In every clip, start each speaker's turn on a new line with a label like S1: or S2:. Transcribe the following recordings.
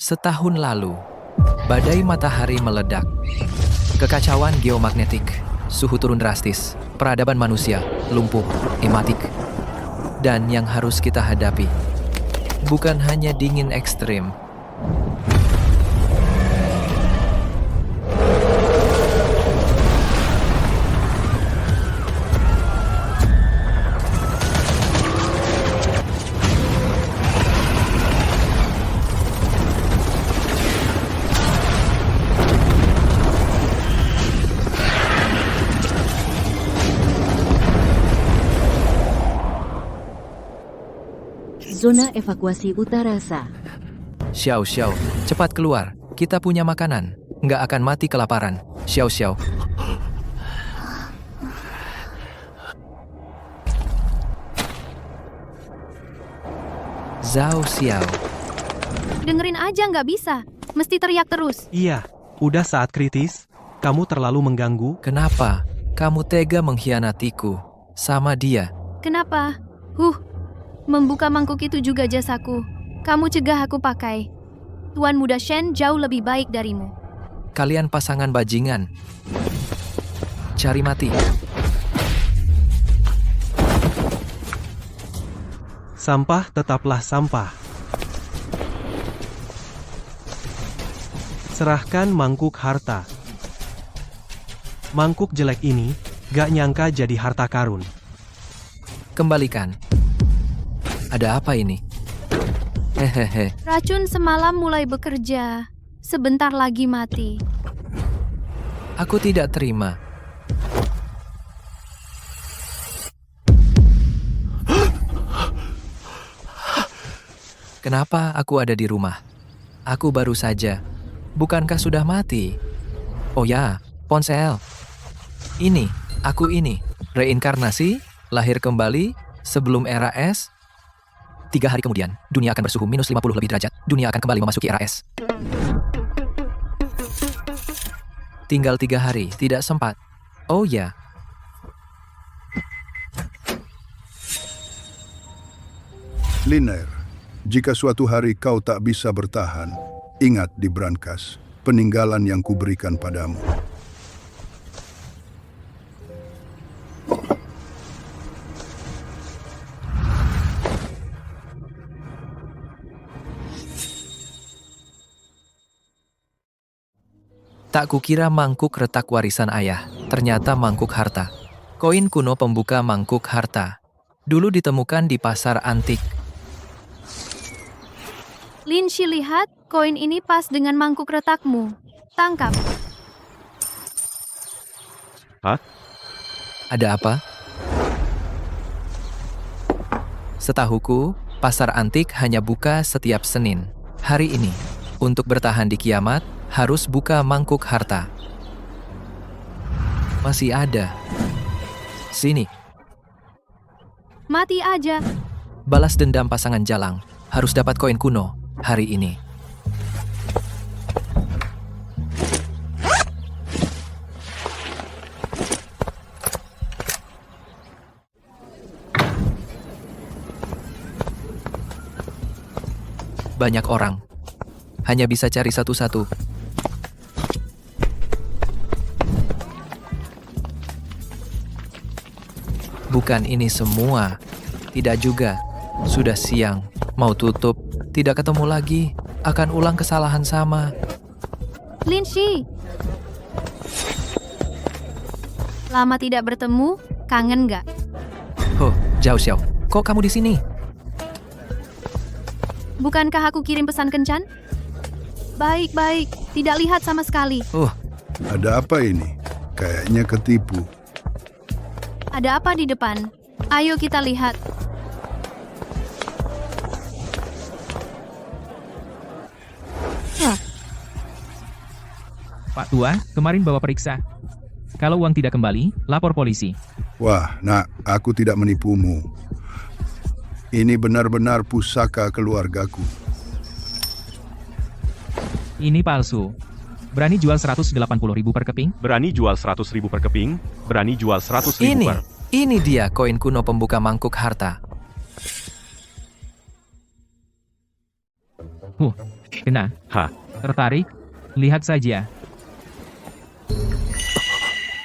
S1: Setahun lalu, badai matahari meledak. Kekacauan geomagnetik, suhu turun drastis, peradaban manusia, lumpuh, hematik. Dan yang harus kita hadapi, bukan hanya dingin ekstrim.
S2: Zona evakuasi utara Sa.
S1: Xiao, cepat keluar. Kita punya makanan. Nggak akan mati kelaparan. Xiao. Zhao Xiao.
S3: Dengerin aja nggak bisa. Mesti teriak terus.
S4: Iya, udah saat kritis. Kamu terlalu mengganggu.
S1: Kenapa kamu tega mengkhianatiku sama dia?
S3: Kenapa? Membuka mangkuk itu juga jasaku. Kamu cegah aku pakai. Tuan Muda Shen jauh lebih baik darimu.
S1: Kalian pasangan bajingan. Cari mati.
S4: Sampah tetaplah sampah. Serahkan mangkuk harta. Mangkuk jelek ini gak nyangka jadi harta karun.
S1: Kembalikan. Ada apa ini? Hehehe.
S3: Racun semalam mulai bekerja. Sebentar lagi mati.
S1: Aku tidak terima. Kenapa aku ada di rumah? Aku baru saja. Bukankah sudah mati? Oh ya, ponsel. Ini, aku ini. Reinkarnasi, lahir kembali, sebelum era es. 3 hari kemudian, dunia akan bersuhu minus 50 lebih derajat. Dunia akan kembali memasuki era es. Tinggal 3 hari, tidak sempat. Oh ya.
S5: Liner, jika suatu hari kau tak bisa bertahan, ingat di brankas, peninggalan yang kuberikan padamu.
S1: Tak kukira mangkuk retak warisan ayah, ternyata mangkuk harta. Koin kuno pembuka mangkuk harta. Dulu ditemukan di pasar antik.
S3: Lin Shi, lihat, koin ini pas dengan mangkuk retakmu. Tangkap.
S4: Hah?
S1: Ada apa? Setahuku, pasar antik hanya buka setiap Senin. Hari ini, untuk bertahan di kiamat, harus buka mangkuk harta. Masih ada. Sini.
S3: Mati aja.
S1: Balas dendam pasangan jalang. Harus dapat koin kuno hari ini. Banyak orang. Hanya bisa cari satu-satu. Bukan ini semua. Tidak juga. Sudah siang. Mau tutup. Tidak ketemu lagi. Akan ulang kesalahan sama.
S3: Lin Shi. Lama tidak bertemu, kangen nggak?
S1: Zhao Xiao. Kok kamu di sini?
S3: Bukankah aku kirim pesan kencan? Baik, tidak lihat sama sekali.
S5: Ada apa ini? Kayaknya ketipu.
S3: Ada apa di depan? Ayo kita lihat.
S6: Pak Tua, kemarin bawa periksa. Kalau uang tidak kembali, lapor polisi.
S5: Wah, nak, aku tidak menipumu. Ini benar-benar pusaka keluargaku.
S6: Ini palsu. Berani jual 180.000 per keping?
S4: Berani jual 100.000 per keping? Berani jual 100.000 per...
S1: Ini dia koin kuno pembuka mangkuk harta.
S6: Kena.
S4: Hah?
S6: Tertarik? Lihat saja.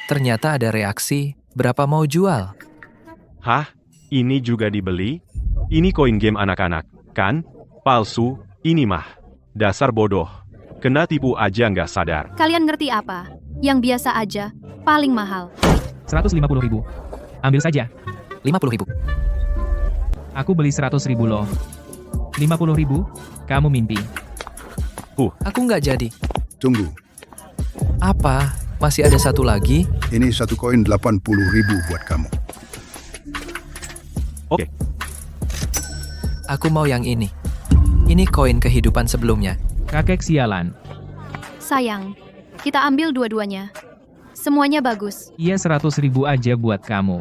S1: Ternyata ada reaksi, berapa mau jual?
S4: Hah? Ini juga dibeli? Ini koin game anak-anak, kan? Palsu, ini mah. Dasar bodoh. Kena tipu aja nggak sadar.
S3: Kalian ngerti apa? Yang biasa aja, paling mahal.
S6: 150.000. Ambil saja.
S1: 50.000.
S6: Aku beli 100.000 loh. 50.000? Kamu mimpi.
S1: Aku nggak jadi.
S5: Tunggu,
S1: Apa? Masih ada satu lagi?
S5: ini satu koin 80.000 buat kamu.
S4: Oke,
S1: Aku mau yang ini. Ini koin kehidupan sebelumnya.
S6: Kakek sialan.
S3: Sayang, kita ambil dua-duanya. Semuanya bagus.
S6: Iya 100.000 aja buat kamu.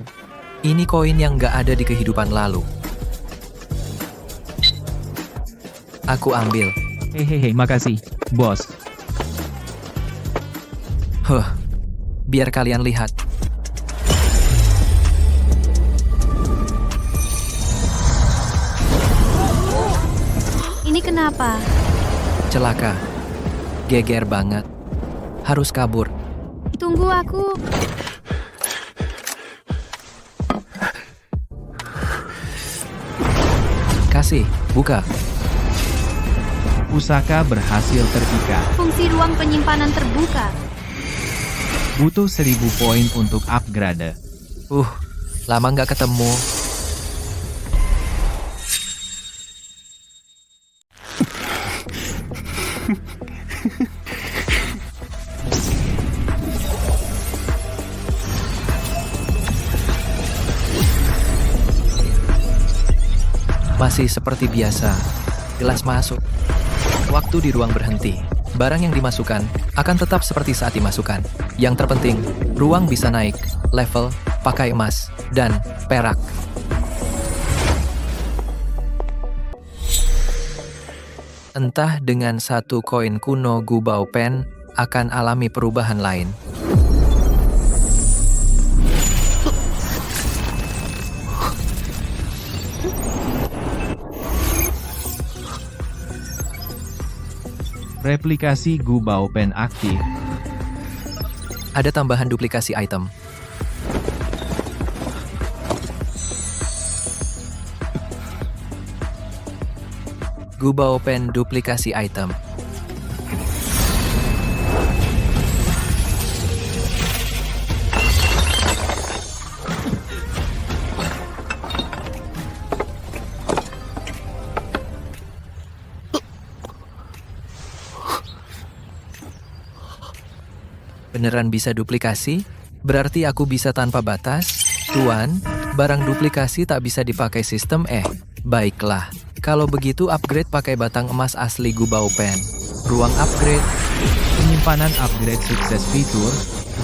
S1: Ini koin yang nggak ada di kehidupan lalu. Aku ambil.
S6: Hehehe, makasih, bos.
S1: Biar kalian lihat.
S3: Ini kenapa?
S1: Celaka. Geger banget. Harus kabur.
S3: Tunggu aku.
S1: Kasih, buka.
S6: Pusaka berhasil terpikat.
S3: Fungsi ruang penyimpanan terbuka.
S6: Butuh 1000 poin untuk upgrade.
S1: Lama nggak ketemu. Masih seperti biasa. Gelas masuk. Waktu di ruang berhenti. Barang yang dimasukkan akan tetap seperti saat dimasukkan. Yang terpenting, ruang bisa naik, level, pakai emas, dan perak. Entah dengan satu koin kuno Gubao Pen akan alami perubahan lain.
S6: Replikasi Gubao Pen aktif.
S1: Ada tambahan duplikasi item. Gubao Pen duplikasi item. Beneran bisa duplikasi? Berarti aku bisa tanpa batas? Tuan, barang duplikasi tak bisa dipakai sistem baiklah. Kalau begitu upgrade pakai batang emas asli Gubao Pen. Ruang upgrade.
S6: Penyimpanan upgrade sukses fitur.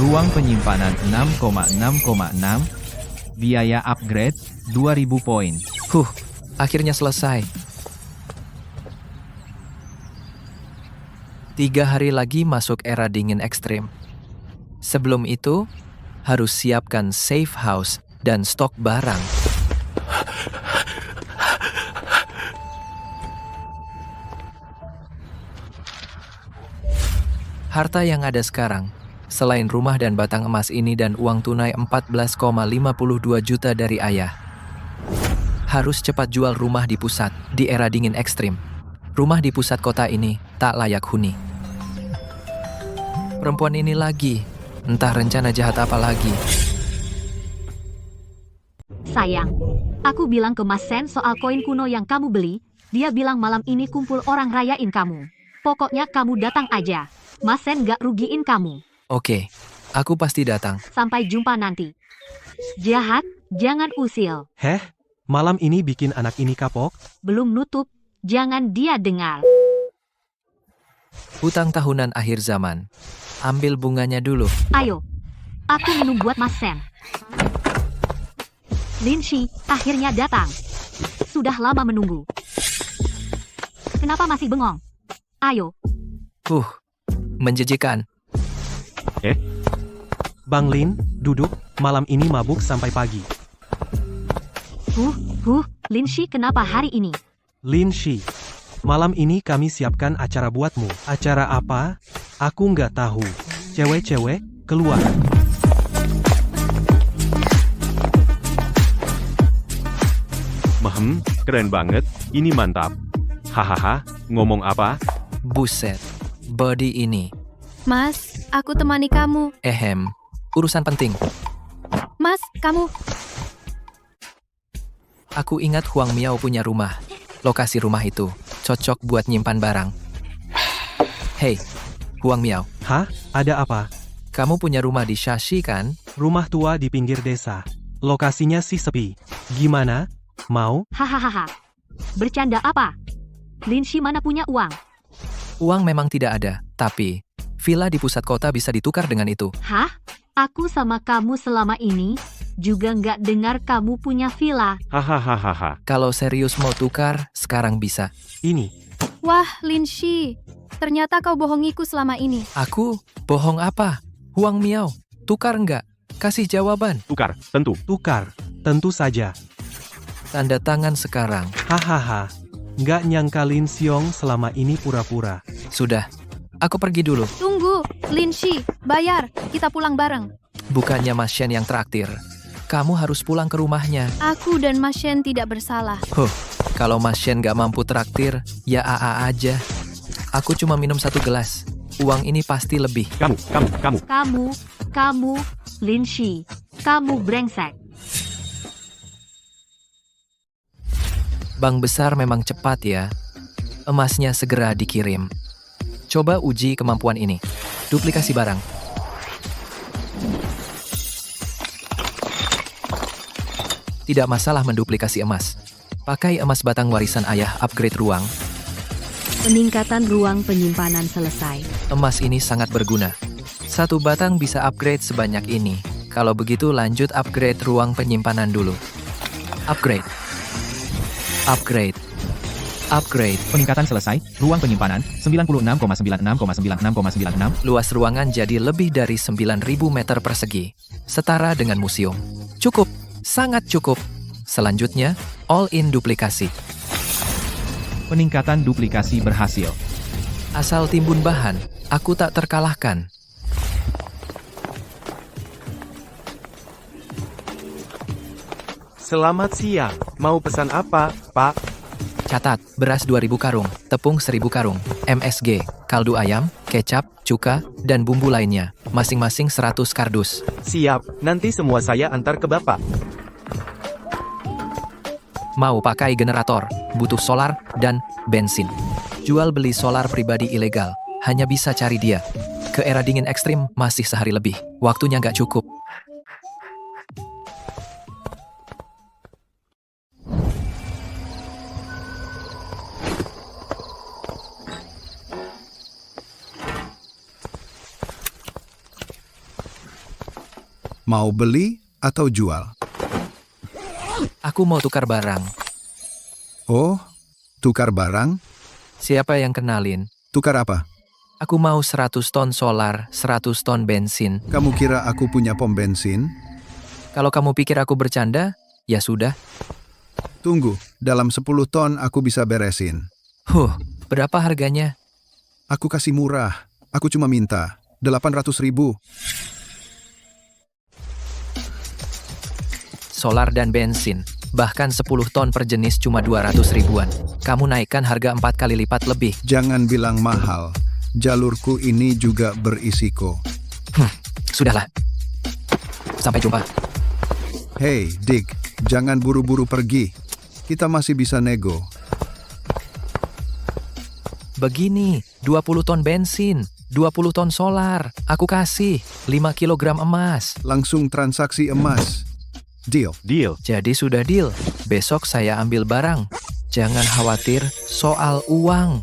S6: Ruang penyimpanan 6,6,6. Biaya upgrade 2000 poin.
S1: Akhirnya selesai. 3 hari lagi masuk era dingin ekstrim. Sebelum itu, harus siapkan safe house dan stok barang. Harta yang ada sekarang, selain rumah dan batang emas ini dan uang tunai 14,52 juta dari ayah. Harus cepat jual rumah di pusat, di era dingin ekstrim. Rumah di pusat kota ini tak layak huni. Perempuan ini lagi. Entah rencana jahat apa lagi.
S2: Sayang, aku bilang ke Mas Sen soal koin kuno yang kamu beli, dia bilang malam ini kumpul orang rayain kamu. Pokoknya kamu datang aja. Mas Sen gak rugiin kamu.
S1: Oke, aku pasti datang.
S2: Sampai jumpa nanti. Jahat, jangan usil.
S7: Heh, malam ini bikin anak ini kapok?
S2: Belum nutup, jangan dia dengar.
S1: Hutang tahunan akhir zaman. Ambil bunganya dulu.
S2: Ayo, aku minum buat Mas Sen. Lin Shi akhirnya datang. Sudah lama menunggu. Kenapa masih bengong? Ayo.
S1: Menjijikan.
S7: Bang Lin, duduk, malam ini mabuk sampai pagi.
S2: Lin Shi kenapa hari ini?
S7: Lin Shi, Malam ini kami siapkan acara buatmu. Acara apa? Aku nggak tahu. Cewek-cewek, keluar.
S4: Keren banget. Ini mantap. Hahaha, ngomong apa?
S1: Buset, body ini.
S3: Mas, aku temani kamu.
S1: Urusan penting.
S3: Mas, kamu.
S1: Aku ingat Huang Miao punya rumah. Lokasi rumah itu cocok buat nyimpan barang. Hei, Huang Miao,
S7: Hah? Ada apa?
S1: kamu punya rumah di Shashi kan?
S7: Rumah tua di pinggir desa. Lokasinya sih sepi. Gimana? Mau?
S2: Hahaha. Bercanda apa? Linshi mana punya uang?
S1: Uang memang tidak ada, tapi villa di pusat kota bisa ditukar dengan itu.
S2: Hah? Aku sama kamu selama ini juga nggak dengar kamu punya villa.
S4: Hahaha.
S1: Kalau serius mau tukar, sekarang bisa.
S7: Ini.
S3: Wah, Linshi. Ternyata kau bohongiku selama ini.
S1: Aku? Bohong apa? Huang Miao, tukar nggak? Kasih jawaban.
S4: Tukar, tentu.
S7: Tukar. Tentu saja.
S1: Tanda tangan sekarang.
S7: Hahaha. Nggak nyangka Lin Xiong selama ini pura-pura.
S1: Sudah, aku pergi dulu.
S3: Tunggu, Linshi. Bayar. Kita pulang bareng.
S1: Bukannya Mas Shen yang traktir. Kamu harus pulang ke rumahnya.
S3: Aku dan Mas Shen tidak bersalah.
S1: Kalau Mas Shen nggak mampu traktir, ya AA aja. Aku cuma minum 1 gelas. Uang ini pasti lebih.
S2: Kamu, Linshi. Kamu brengsek.
S1: Bank besar memang cepat ya. Emasnya segera dikirim. Coba uji kemampuan ini. Duplikasi barang. Tidak masalah menduplikasi emas. Pakai emas batang warisan ayah upgrade ruang.
S2: Peningkatan ruang penyimpanan selesai.
S1: Emas ini sangat berguna. 1 batang bisa upgrade sebanyak ini. Kalau begitu lanjut upgrade ruang penyimpanan dulu. Upgrade.
S6: Peningkatan selesai. Ruang penyimpanan 96,96,96,96.
S1: Luas ruangan jadi lebih dari 9.000 meter persegi. Setara dengan museum. Cukup. Sangat cukup. Selanjutnya, all-in duplikasi.
S6: Peningkatan duplikasi berhasil.
S1: Asal timbun bahan, aku tak terkalahkan.
S8: Selamat siang. Mau pesan apa, Pak?
S1: Catat, beras 2.000 karung, tepung 1.000 karung, MSG, kaldu ayam, kecap, cuka, dan bumbu lainnya. Masing-masing 100 kardus.
S8: Siap, nanti semua saya antar ke Bapak.
S1: Mau pakai generator, butuh solar, dan bensin. Jual beli solar pribadi ilegal, hanya bisa cari dia. Ke era dingin ekstrim, masih sehari lebih. Waktunya nggak cukup.
S5: Mau beli atau jual?
S1: Aku mau tukar barang.
S5: Oh, tukar barang?
S1: Siapa yang kenalin?
S5: Tukar apa?
S1: Aku mau 100 ton solar, 100 ton bensin.
S5: Kamu kira aku punya pom bensin?
S1: Kalau kamu pikir aku bercanda, ya sudah.
S5: Tunggu, dalam 10 ton aku bisa beresin.
S1: Berapa harganya?
S5: Aku kasih murah. Aku cuma minta 800.000.
S1: Solar dan bensin, bahkan 10 ton per jenis cuma 200 ribuan. Kamu naikkan harga 4 kali lipat lebih.
S5: Jangan bilang mahal. Jalurku ini juga berisiko.
S1: Sudahlah. Sampai jumpa.
S5: Hei, Dick, jangan buru-buru pergi. Kita masih bisa nego.
S1: Begini, 20 ton bensin, 20 ton solar. Aku kasih 5 kilogram emas.
S5: Langsung transaksi emas. Deal.
S1: Jadi sudah deal. Besok saya ambil barang. Jangan khawatir soal uang.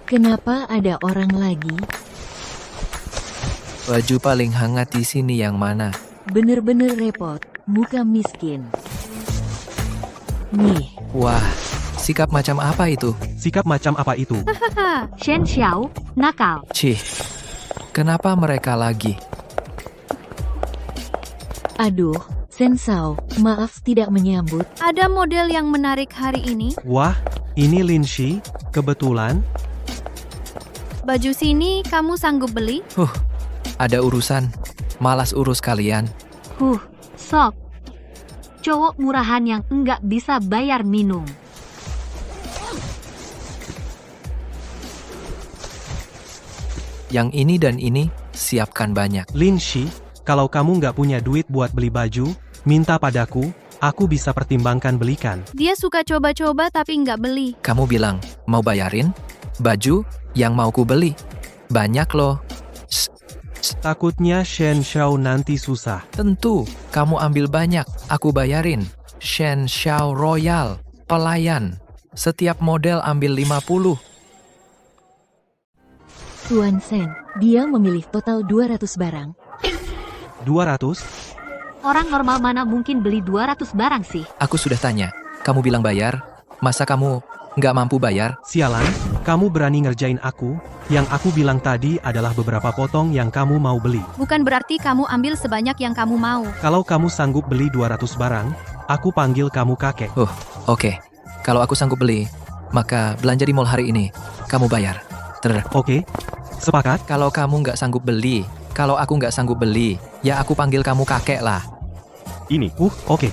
S9: Kenapa ada orang lagi?
S1: Baju paling hangat di sini yang mana?
S9: Bener-bener repot, muka miskin. Nih,
S1: Wah, sikap macam apa itu?
S7: Sikap macam apa itu?
S3: Hahaha.
S2: Shen Xiao, nakal.
S1: Cih, kenapa mereka lagi?
S9: Aduh, Sensao, maaf tidak menyambut.
S3: Ada model yang menarik hari ini.
S7: Wah, ini Linshi, kebetulan.
S3: Baju sini kamu sanggup beli?
S1: Ada urusan. Malas urus kalian.
S2: Sok. Cowok murahan yang enggak bisa bayar minum.
S1: Yang ini dan ini, siapkan banyak.
S7: Linshi, kalau kamu nggak punya duit buat beli baju, minta padaku, aku bisa pertimbangkan belikan.
S3: Dia suka coba-coba tapi nggak beli.
S1: Kamu bilang, mau bayarin? Baju yang mau ku beli. Banyak loh.
S7: Takutnya Shen Xiao nanti susah.
S1: Tentu, kamu ambil banyak. Aku bayarin. Shen Xiao Royal. Pelayan. Setiap model ambil 50.
S9: Tuan Sen, dia memilih total 200 barang.
S7: 200?
S2: Orang normal mana mungkin beli 200 barang sih?
S1: Aku sudah tanya. Kamu bilang bayar? Masa kamu nggak mampu bayar?
S7: Sialan, kamu berani ngerjain aku? Yang aku bilang tadi adalah beberapa potong yang kamu mau beli.
S3: Bukan berarti kamu ambil sebanyak yang kamu mau.
S7: Kalau kamu sanggup beli 200 barang, aku panggil kamu kakek.
S1: Oke. Kalau aku sanggup beli, maka belanja di mall hari ini. Kamu bayar.
S7: Oke, sepakat?
S1: Kalau kamu nggak sanggup beli, kalau aku nggak sanggup beli, ya aku panggil kamu kakek lah.
S4: Ini.
S7: Oke.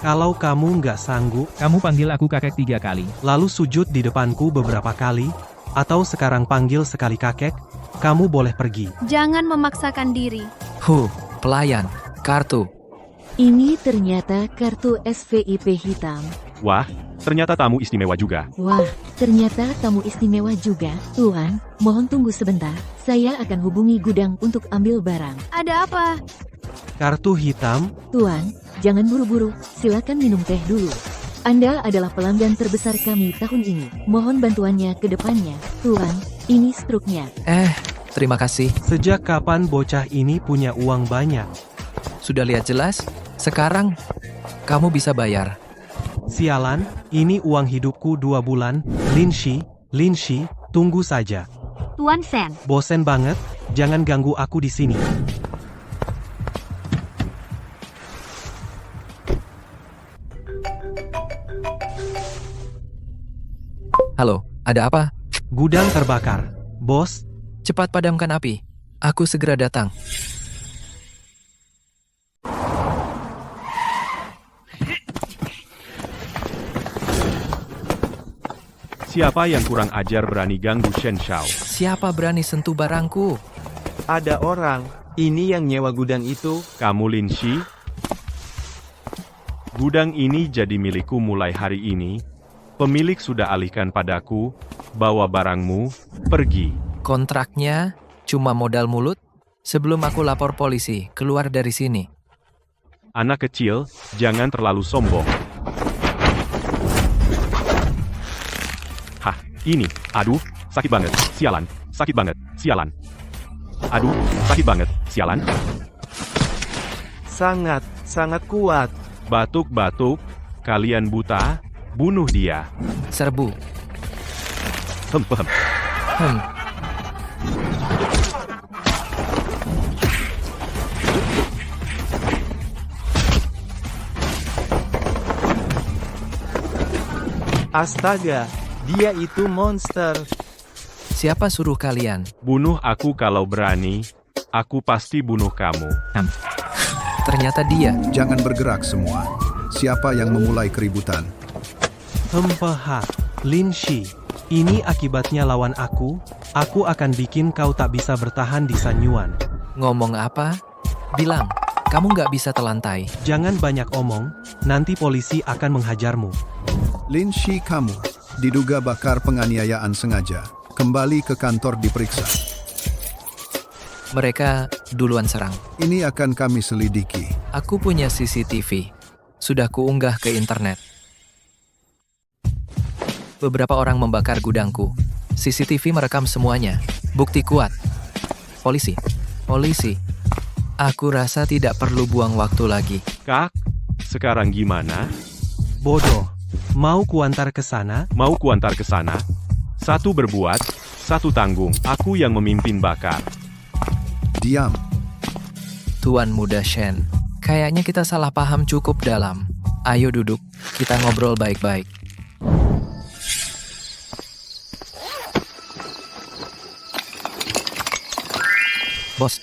S7: Kalau kamu nggak sanggup,
S6: Kamu panggil aku kakek 3 kali.
S7: lalu sujud di depanku beberapa kali, atau sekarang panggil sekali kakek, kamu boleh pergi.
S3: Jangan memaksakan diri.
S1: Pelayan, kartu.
S9: Ini ternyata kartu SVIP hitam.
S4: Wah, ternyata tamu istimewa juga.
S9: Wah, ternyata tamu istimewa juga. Tuan, mohon tunggu sebentar. Saya akan hubungi gudang untuk ambil barang.
S3: Ada apa?
S7: Kartu hitam,
S9: Tuan, jangan buru-buru. Silakan minum teh dulu. Anda adalah pelanggan terbesar kami tahun ini. Mohon bantuannya ke depannya. Tuan, ini struknya.
S1: Terima kasih.
S7: sejak kapan bocah ini punya uang banyak?
S1: Sudah lihat jelas? Sekarang, kamu bisa bayar.
S7: Sialan, ini uang hidupku 2 bulan. Linshi, tunggu saja.
S2: Tuan Sen,
S7: Bosen banget, jangan ganggu aku di sini.
S1: Halo, ada apa?
S7: Gudang terbakar. Bos,
S1: Cepat padamkan api. Aku segera datang.
S4: Siapa yang kurang ajar berani ganggu Shen Xiao?
S1: Siapa berani sentuh barangku?
S8: Ada orang. Ini yang nyewa gudang itu.
S4: Kamu Linshi? Gudang ini jadi milikku mulai hari ini. Pemilik sudah alihkan padaku. Bawa barangmu, pergi.
S1: Kontraknya cuma modal mulut? Sebelum aku lapor polisi, keluar dari sini.
S4: Anak kecil, jangan terlalu sombong. Hah, ini. Aduh, sakit banget. Sialan. Sakit banget. Sialan. Aduh, sakit banget. Sialan.
S8: Sangat kuat.
S4: Batuk-batuk. Kalian buta? Bunuh dia.
S1: Serbu.
S4: Hem.
S8: Astaga, dia itu monster.
S1: Siapa suruh kalian?
S4: Bunuh aku kalau berani. Aku pasti bunuh kamu.
S1: Ternyata dia.
S5: Jangan bergerak semua. Siapa yang memulai keributan?
S7: Linshi, ini akibatnya lawan aku akan bikin kau tak bisa bertahan di Sanyuan.
S1: Ngomong apa? Bilang, kamu nggak bisa telantai.
S7: Jangan banyak omong, nanti polisi akan menghajarmu.
S5: Linshi, kamu diduga bakar penganiayaan sengaja. Kembali ke kantor diperiksa.
S1: Mereka duluan serang.
S5: Ini akan kami selidiki.
S1: Aku punya CCTV. Sudah kuunggah ke internet. Beberapa orang membakar gudangku. CCTV merekam semuanya. Bukti kuat. Polisi. Aku rasa tidak perlu buang waktu lagi.
S4: Kak, sekarang gimana?
S7: Bodoh. Mau kuantar ke sana?
S4: Mau kuantar ke sana? Satu berbuat, satu tanggung. Aku yang memimpin bakar.
S5: Diam.
S1: Tuan Muda Shen. Kayaknya kita salah paham cukup dalam. Ayo duduk, kita ngobrol baik-baik. Bos,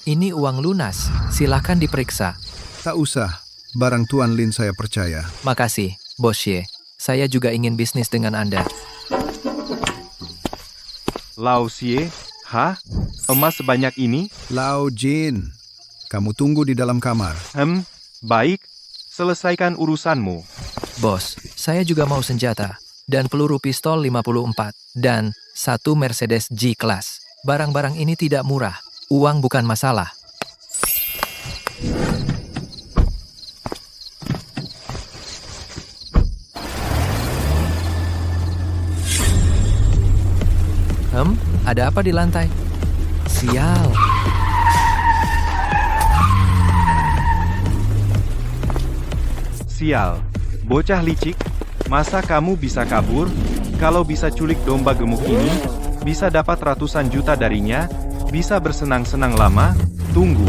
S1: ini uang lunas. Silakan diperiksa.
S5: Tak usah, barang Tuan Lin saya percaya.
S1: Makasih, Bos Ye. Saya juga ingin bisnis dengan Anda.
S4: Lao Xie, hah? Emas sebanyak ini?
S5: Lao Jin, kamu tunggu di dalam kamar.
S4: Baik. Selesaikan urusanmu.
S1: Bos, saya juga mau senjata. Dan peluru pistol 54. Dan 1 Mercedes G-Class. Barang-barang ini tidak murah. Uang bukan masalah. Ada apa di lantai? Sial.
S4: Sial. Bocah licik. Masa kamu bisa kabur? Kalau bisa culik domba gemuk ini, bisa dapat ratusan juta darinya, bisa bersenang-senang lama, tunggu.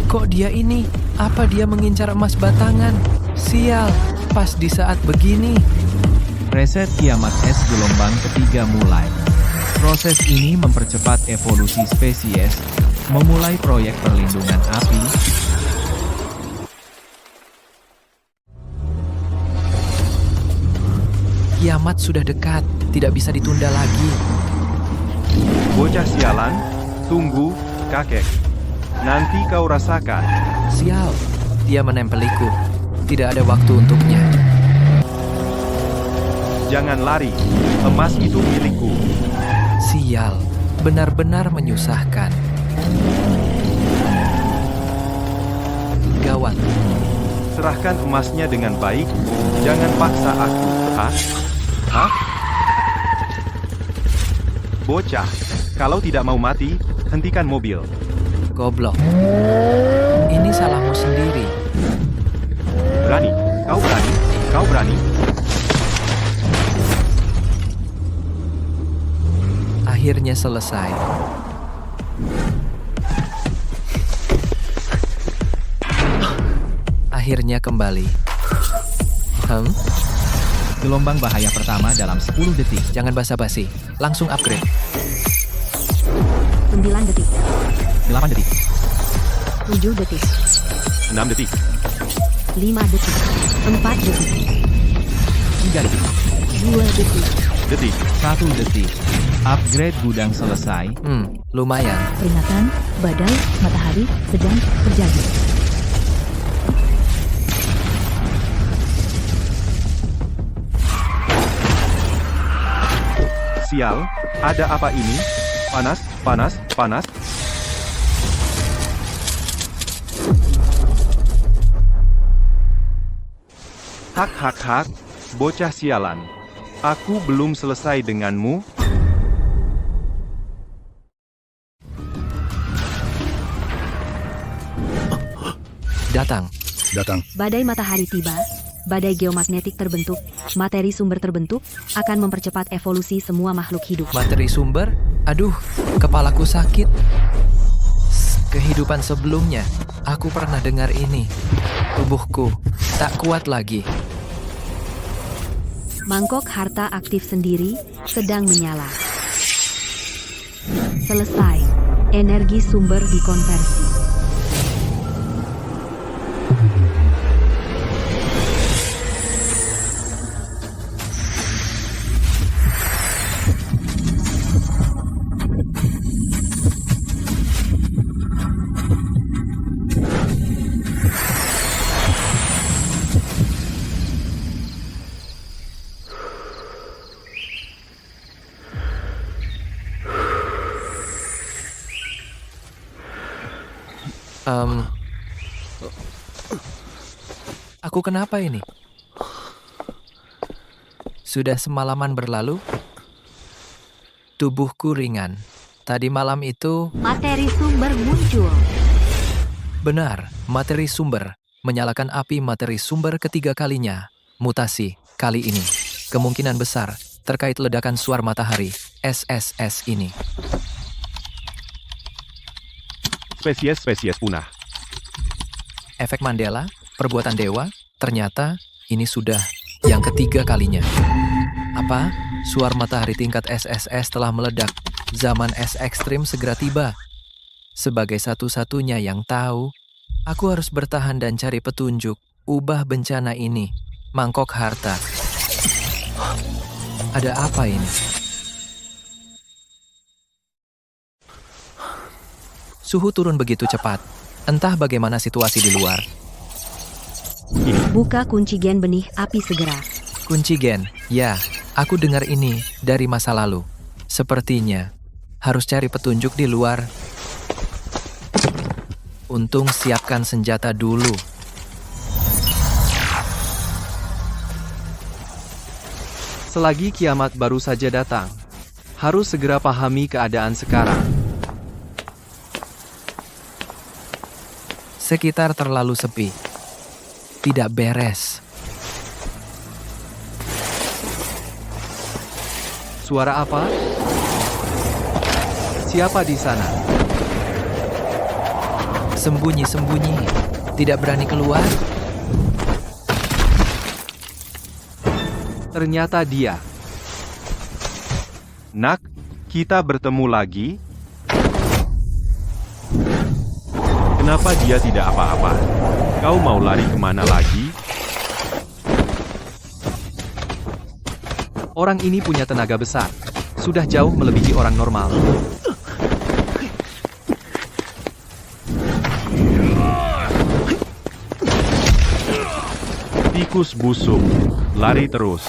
S1: Kok dia ini? Apa dia mengincar emas batangan? Sial, pas di saat begini.
S6: Reset kiamat es gelombang ketiga mulai. Proses ini mempercepat evolusi spesies, memulai proyek perlindungan api.
S1: Kiamat sudah dekat, tidak bisa ditunda lagi.
S4: Bocah sialan, tunggu, kakek. Nanti kau rasakan.
S1: Sial, dia menempeliku. Tidak ada waktu untuknya.
S4: Jangan lari, emas itu milikku.
S1: Sial, benar-benar menyusahkan. Gawat.
S4: Serahkan emasnya dengan baik, jangan paksa aku. Hah? Bocah, kalau tidak mau mati, hentikan mobil.
S1: Goblok. Ini salahmu sendiri.
S4: Berani, kau berani.
S1: Akhirnya selesai. Akhirnya kembali.
S6: Gelombang bahaya pertama dalam 10 detik.
S1: Jangan basa-basi. Langsung upgrade.
S2: 9 detik.
S6: 8 detik.
S2: 7 detik.
S4: 6 detik.
S2: 5 detik. 4 detik.
S6: 3 detik.
S2: 2 detik.
S4: Detik.
S6: 1 detik. Upgrade gudang selesai.
S1: Lumayan.
S9: Peringatan, badai, matahari, sedang terjadi.
S4: Sial, ada apa ini? Panas. Hak, bocah sialan. Aku belum selesai denganmu.
S1: Datang.
S2: Badai matahari tiba. Badai geomagnetik terbentuk, materi sumber terbentuk, akan mempercepat evolusi semua makhluk hidup.
S1: Materi sumber? Aduh, kepalaku sakit. Kehidupan sebelumnya, aku pernah dengar ini. Tubuhku tak kuat lagi.
S2: Mangkok harta aktif sendiri, sedang menyala. Selesai. Energi sumber dikonversi.
S1: Aku kenapa ini? Sudah semalaman berlalu, tubuhku ringan. Tadi malam itu...
S2: Materi sumber muncul.
S1: Benar, materi sumber. Menyalakan api materi sumber ketiga kalinya. Mutasi, kali ini. Kemungkinan besar, terkait ledakan suar matahari, SSS ini.
S4: spesies-spesies punah.
S1: Efek Mandela, perbuatan dewa, ternyata ini sudah yang ketiga kalinya. Apa? Suar matahari tingkat SSS telah meledak. Zaman es ekstrim segera tiba. Sebagai satu-satunya yang tahu, aku harus bertahan dan cari petunjuk. Ubah bencana ini. Mangkok harta. Ada apa ini? Suhu turun begitu cepat. Entah bagaimana situasi di luar.
S2: Buka kunci gen benih api segera.
S1: Kunci gen, ya, aku dengar ini dari masa lalu. Sepertinya harus cari petunjuk di luar. Untung siapkan senjata dulu.
S6: Selagi kiamat baru saja datang, harus segera pahami keadaan sekarang.
S1: Sekitar terlalu sepi. Tidak beres.
S6: Suara apa? Siapa di sana?
S1: Sembunyi-sembunyi. Tidak berani keluar.
S6: Ternyata dia.
S4: Nak, kita bertemu lagi. Kenapa dia tidak apa-apa? Kau mau lari kemana lagi?
S6: Orang ini punya tenaga besar. Sudah jauh melebihi orang normal.
S4: Tikus busuk, lari terus.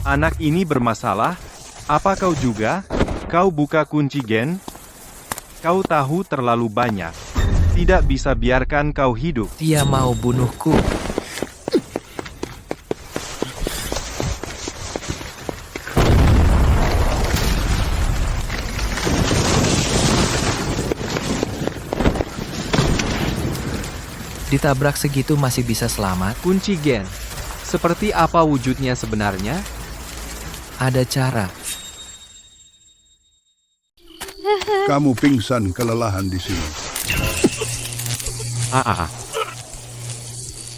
S4: Anak ini bermasalah? Apa kau juga? Kau buka kunci gen? Kau tahu terlalu banyak. Tidak bisa biarkan kau hidup.
S1: Dia mau bunuhku. Ditabrak segitu masih bisa selamat?
S6: Kunci gen. Seperti apa wujudnya sebenarnya?
S1: Ada cara.
S5: Kamu pingsan kelelahan di sini.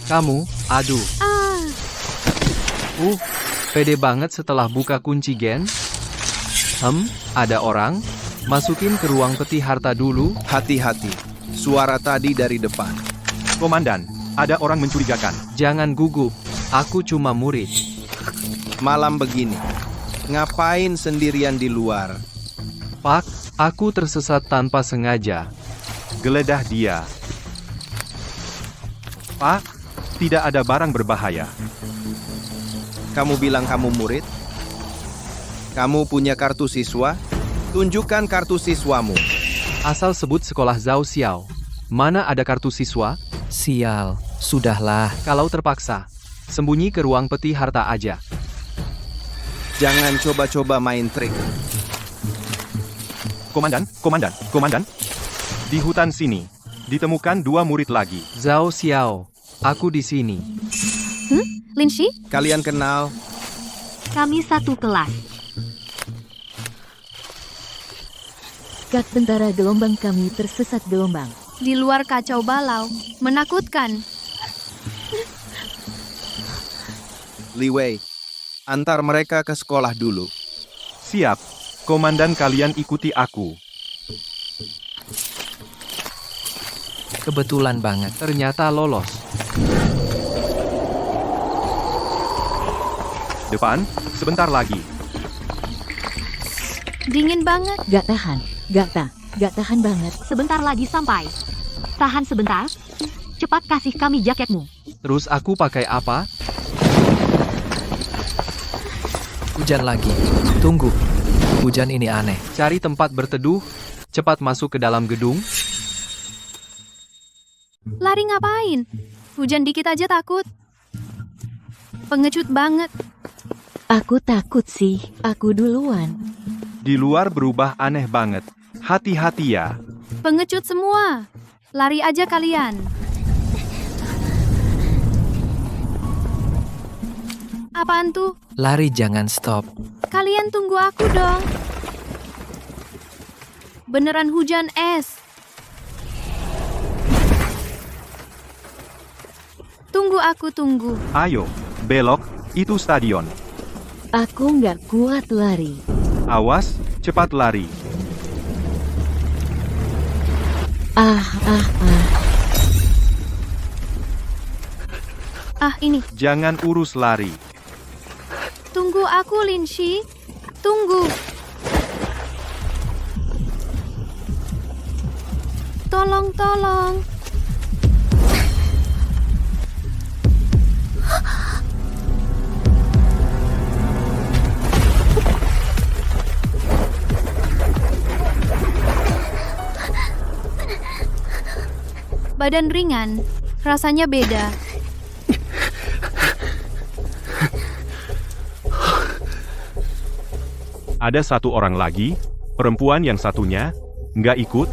S6: Kamu, aduh. Pede banget setelah buka kunci gen. Ada orang. Masukin ke ruang peti harta dulu.
S10: Hati-hati, suara tadi dari depan.
S4: Komandan, ada orang mencurigakan.
S6: Jangan gugup, aku cuma murid.
S10: Malam begini, ngapain sendirian di luar?
S6: Pak, aku tersesat tanpa sengaja.
S4: Geledah dia. Pak, tidak ada barang berbahaya.
S10: Kamu bilang kamu murid? Kamu punya kartu siswa? Tunjukkan kartu siswamu.
S6: Asal sebut sekolah Zhao Xiao. Mana ada kartu siswa?
S1: Sial, sudahlah.
S6: Kalau terpaksa, sembunyi ke ruang peti harta aja.
S10: Jangan coba-coba main trik.
S4: Komandan. Di hutan sini, ditemukan 2 murid lagi.
S6: Zhao Xiao, aku di sini.
S3: Lin Shi?
S10: Kalian kenal?
S2: Kami satu kelas.
S9: Kak tentara gelombang kami tersesat gelombang.
S3: Di luar kacau balau. Menakutkan.
S10: Li Wei, antar mereka ke sekolah dulu.
S4: Siap, komandan, kalian ikuti aku.
S1: Kebetulan banget.
S6: Ternyata lolos.
S4: Depan, sebentar lagi.
S3: Dingin banget.
S9: Gak tahan, gak tahan banget.
S2: Sebentar lagi sampai. Tahan sebentar. Cepat kasih kami jaketmu.
S6: Terus aku pakai apa?
S1: Hujan lagi. Tunggu. Hujan ini aneh.
S6: Cari tempat berteduh. Cepat masuk ke dalam gedung.
S3: Lari ngapain? Hujan dikit aja takut. Pengecut banget.
S9: Aku takut sih, aku duluan.
S4: Di luar berubah aneh banget. Hati-hati ya.
S3: Pengecut semua. Lari aja kalian. Apaan tuh?
S1: Lari jangan stop.
S3: Kalian tunggu aku dong. Beneran hujan es. Tunggu aku tunggu.
S4: Ayo, belok, itu stadion.
S9: Aku nggak kuat lari.
S4: Awas, cepat lari.
S9: Ah.
S3: Ah, ini.
S4: Jangan urus lari.
S3: Tunggu aku, Linshi. Tunggu. Tolong. Badan ringan, rasanya beda.
S4: Ada satu orang lagi, perempuan yang satunya, nggak ikut.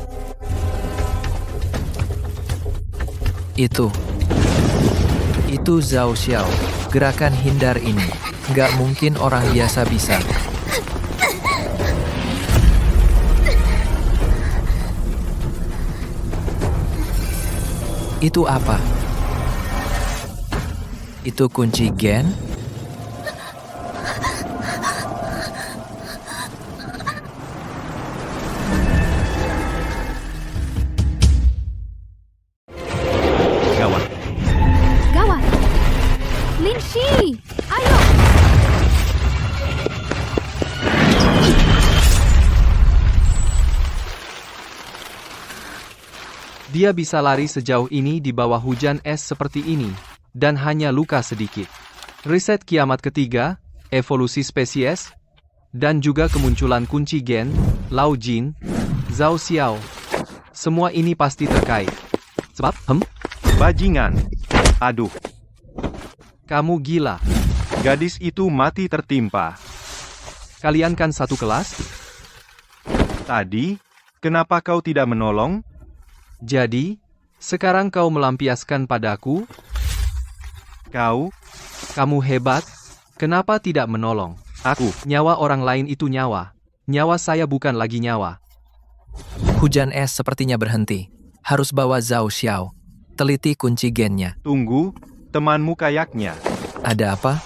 S1: Itu Zhao Xiao. Gerakan hindar ini, nggak mungkin orang biasa bisa. Itu apa? Itu kunci gen?
S3: Gawat. Linshi, ayo.
S6: Dia bisa lari sejauh ini di bawah hujan es seperti ini, dan hanya luka sedikit. Riset kiamat ketiga, evolusi spesies, dan juga kemunculan kunci gen, Lao Jin, Zhao Xiao. Semua ini pasti terkait. Sebab,
S4: Bajingan. Aduh,
S6: kamu gila.
S4: gadis itu mati tertimpa.
S6: Kalian kan satu kelas?
S4: Tadi, kenapa kau tidak menolong?
S6: Jadi, sekarang kau melampiaskan padaku?
S4: Kamu
S6: hebat, kenapa tidak menolong?
S4: Aku.
S6: Nyawa orang lain itu nyawa. Nyawa saya bukan lagi nyawa.
S1: Hujan es sepertinya berhenti. Harus bawa Zhao Xiao. Teliti kunci gennya.
S4: Tunggu, temanmu kayaknya.
S1: Ada apa?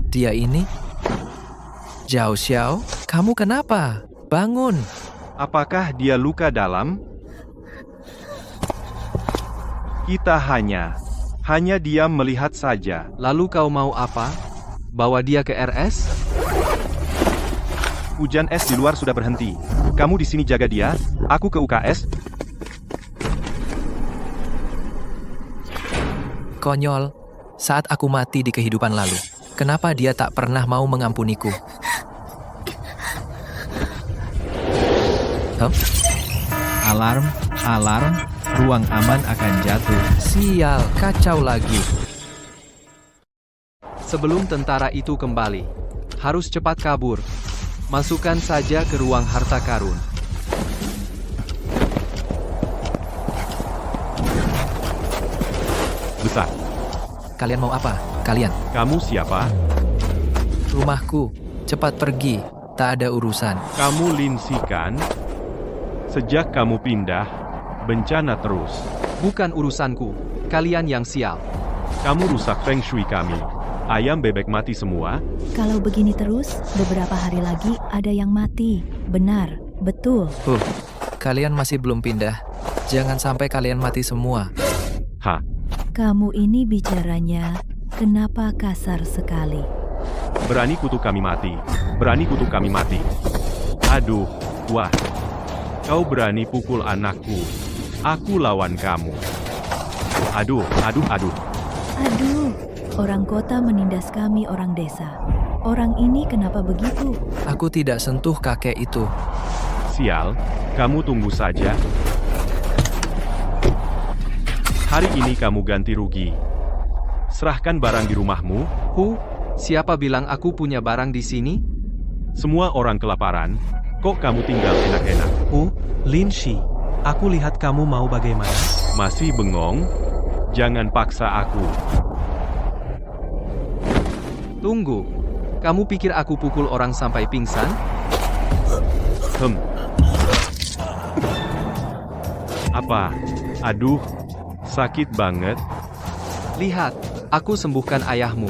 S1: Dia ini? Zhao Xiao, kamu kenapa? Bangun.
S4: Apakah dia luka dalam? Kita hanya diam melihat saja.
S6: Lalu kau mau apa? Bawa dia ke RS?
S4: Hujan es di luar sudah berhenti. Kamu di sini jaga dia, aku ke UKS.
S1: Konyol. Saat aku mati di kehidupan lalu, kenapa dia tak pernah mau mengampuniku?
S6: Alarm, ruang aman akan jatuh.
S1: Sial, kacau lagi.
S6: Sebelum tentara itu kembali, harus cepat kabur. Masukkan saja ke ruang harta karun.
S4: Besar.
S1: Kalian mau apa? Kalian?
S4: Kamu siapa?
S1: Rumahku. Cepat pergi. Tak ada urusan.
S4: Kamu Linshi kan? Sejak kamu pindah, bencana terus.
S6: Bukan urusanku. Kalian yang sial.
S4: Kamu rusak feng shui kami. Ayam bebek mati semua.
S11: Kalau begini terus, beberapa hari lagi ada yang mati. Benar, betul.
S1: Kalian masih belum pindah. Jangan sampai kalian mati semua.
S11: Kamu ini bicaranya, kenapa kasar sekali?
S4: Berani kutuk kami mati. Berani kutuk kami mati. Aduh, wah. Kau berani pukul anakku. Aku lawan kamu. Aduh.
S11: Aduh, orang kota menindas kami orang desa. Orang ini kenapa begitu?
S1: Aku tidak sentuh kakek itu.
S4: Sial, kamu tunggu saja. Hari ini kamu ganti rugi. Serahkan barang di rumahmu.
S6: Siapa bilang aku punya barang di sini?
S4: Semua orang kelaparan. Kok kamu tinggal enak-enak?
S7: Linshi, Aku lihat kamu mau bagaimana.
S4: Masih bengong? Jangan paksa aku.
S6: Tunggu. Kamu pikir aku pukul orang sampai pingsan?
S4: Apa? Aduh, sakit banget.
S6: Lihat, aku sembuhkan ayahmu.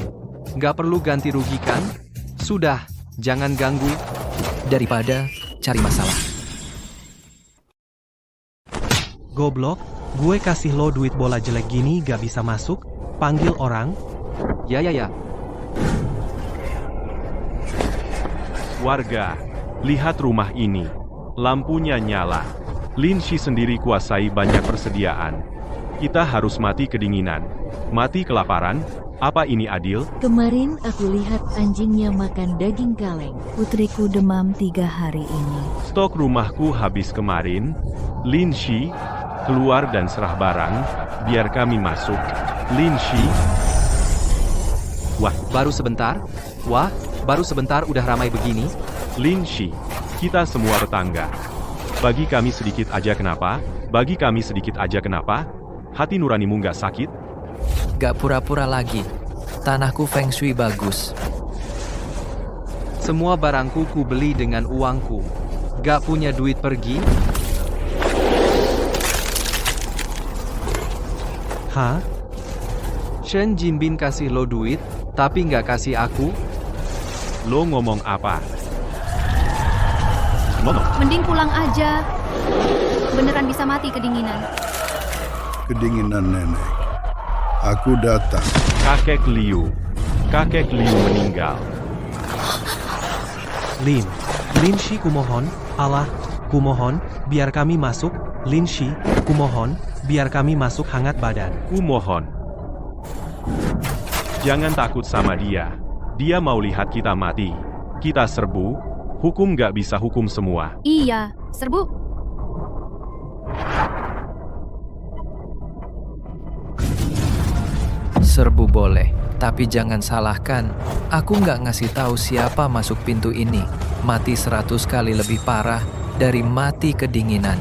S6: Gak perlu ganti rugi kan? Sudah, jangan ganggu.
S1: Daripada cari masalah.
S7: Goblok, gue kasih lo duit bola jelek gini gak bisa masuk? Panggil orang.
S6: Ya.
S4: Warga, lihat rumah ini. Lampunya nyala. Lin Shi sendiri kuasai banyak persediaan. Kita harus mati kedinginan. Mati kelaparan? Apa ini adil?
S9: Kemarin aku lihat anjingnya makan daging kaleng.
S11: Putriku demam 3 hari ini.
S4: Stok rumahku habis kemarin. Lin Shi, keluar dan serah barang, biar kami masuk. Lin Shi. Wah,
S6: baru sebentar udah ramai begini.
S4: Lin Shi, kita semua tetangga. Bagi kami sedikit aja kenapa? Hati nuranimu nggak sakit?
S1: Gak pura-pura lagi. Tanahku feng shui bagus.
S6: Semua barangku ku beli dengan uangku. Gak punya duit pergi?
S7: Hah?
S6: Shen Jinbin kasih lo duit, tapi nggak kasih aku?
S4: Lo ngomong apa?
S3: Mending pulang aja. Beneran bisa mati kedinginan.
S5: Kedinginan nenek. Aku datang.
S4: Kakek Liu meninggal.
S7: Lin Shi kumohon, Allah, kumohon, biar kami masuk. Lin Shi, kumohon, biar kami masuk hangat badan.
S4: Kumohon. Jangan takut sama dia. Dia mau lihat kita mati. Kita serbu. Hukum nggak bisa hukum semua.
S3: Iya, serbu.
S1: Serbu boleh, tapi jangan salahkan. Aku nggak ngasih tahu siapa masuk pintu ini. Mati 100 kali lebih parah dari mati kedinginan.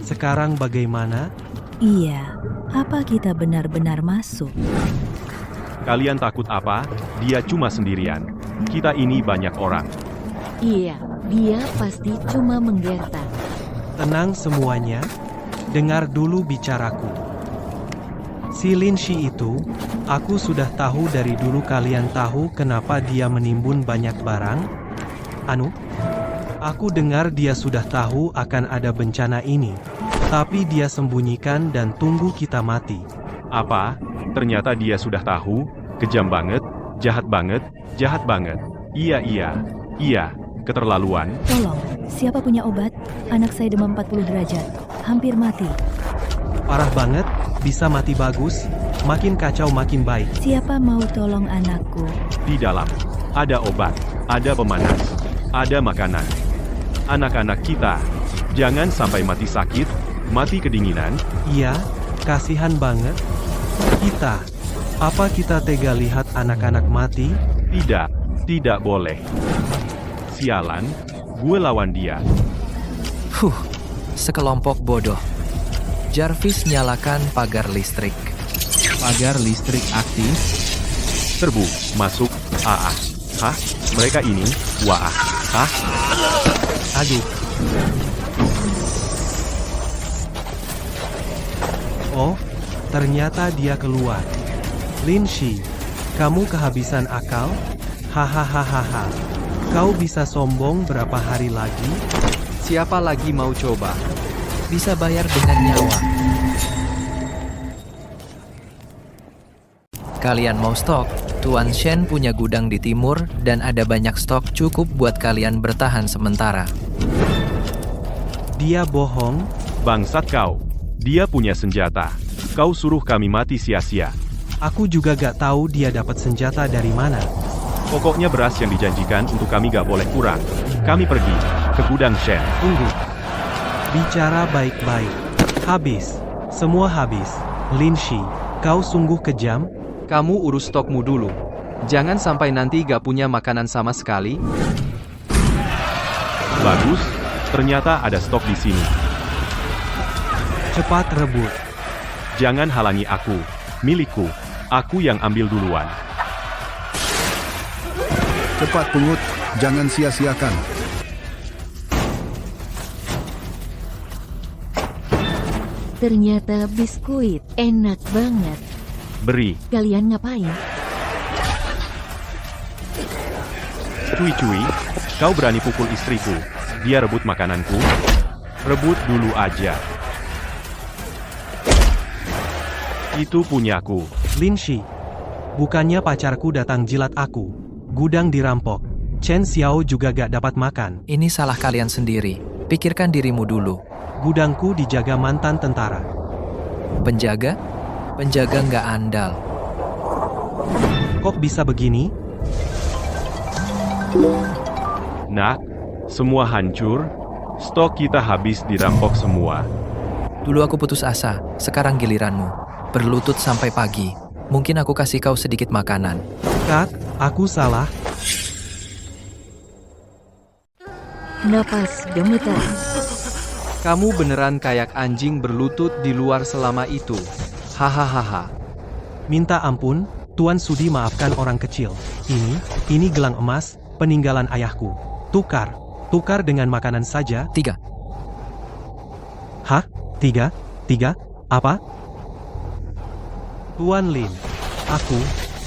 S7: Sekarang bagaimana?
S11: Iya, apa kita benar-benar masuk?
S4: Kalian takut apa? Dia cuma sendirian. Kita ini banyak orang.
S9: Iya, dia pasti cuma menggertak.
S7: Tenang semuanya. Dengar dulu bicaraku. Si Lin Shi itu, aku sudah tahu dari dulu. Kalian tahu kenapa dia menimbun banyak barang? Aku dengar dia sudah tahu akan ada bencana ini. Tapi dia sembunyikan dan tunggu kita mati.
S4: Apa? Ternyata dia sudah tahu. Kejam banget, jahat banget. Iya, keterlaluan.
S11: Tolong, siapa punya obat? Anak saya demam 40 derajat. Hampir mati.
S7: Parah banget, bisa mati bagus. Makin kacau makin baik.
S11: Siapa mau tolong anakku?
S4: Di dalam, ada obat, ada pemanas, ada makanan. Anak-anak kita, jangan sampai mati sakit, mati kedinginan.
S7: Iya, kasihan banget. Apa kita tega lihat anak-anak mati?
S4: Tidak boleh. Sialan, gue lawan dia.
S1: Sekelompok bodoh. Jarvis nyalakan pagar listrik.
S6: Pagar listrik aktif.
S4: Serbu, masuk. Hah? Mereka ini? Wah. Hah?
S7: Aduh. Oh, ternyata dia keluar. Lin Shi, kamu kehabisan akal? Hahaha. Kau bisa sombong berapa hari lagi?
S6: Siapa lagi mau coba?
S1: Bisa bayar dengan nyawa. Kalian mau stok? Tuan Shen punya gudang di timur dan ada banyak stok cukup buat kalian bertahan sementara.
S7: Dia bohong.
S4: Bangsat kau. Dia punya senjata. Kau suruh kami mati sia-sia.
S7: Aku juga gak tahu dia dapat senjata dari mana.
S4: Pokoknya beras yang dijanjikan untuk kami gak boleh kurang. Kami pergi ke gudang Shen.
S7: Tunggu. Bicara baik-baik. Habis. Semua habis. Lin Shi, kau sungguh kejam.
S6: Kamu urus stokmu dulu. Jangan sampai nanti gak punya makanan sama sekali.
S4: Bagus, ternyata ada stok di sini.
S7: Cepat rebut.
S4: Jangan halangi aku. Milikku. Aku yang ambil duluan.
S5: Cepat pungut, jangan sia-siakan.
S9: Ternyata biskuit enak banget.
S4: Beri.
S9: Kalian ngapain?
S4: Cui-cui, kau berani pukul istriku. Dia rebut makananku. Rebut dulu aja. Itu punyaku.
S7: Lin Shi, bukannya pacarku datang jilat aku. Gudang dirampok. Chen Xiao juga gak dapat makan.
S1: Ini salah kalian sendiri. Pikirkan dirimu dulu.
S7: Gudangku dijaga mantan tentara.
S1: Penjaga? Penjaga nggak andal.
S7: Kok bisa begini?
S4: Nak, semua hancur. Stok kita habis dirampok semua.
S1: Dulu aku putus asa, sekarang giliranmu. Berlutut sampai pagi. Mungkin aku kasih kau sedikit makanan.
S7: Kak, aku salah.
S9: Napas gemetar.
S6: Kamu beneran kayak anjing berlutut di luar selama itu. Hahaha.
S7: Minta ampun, Tuan Sudi maafkan orang kecil. Ini gelang emas, peninggalan ayahku. Tukar dengan makanan saja.
S1: 3.
S7: Hah? 3? Apa? Tuan Lin, aku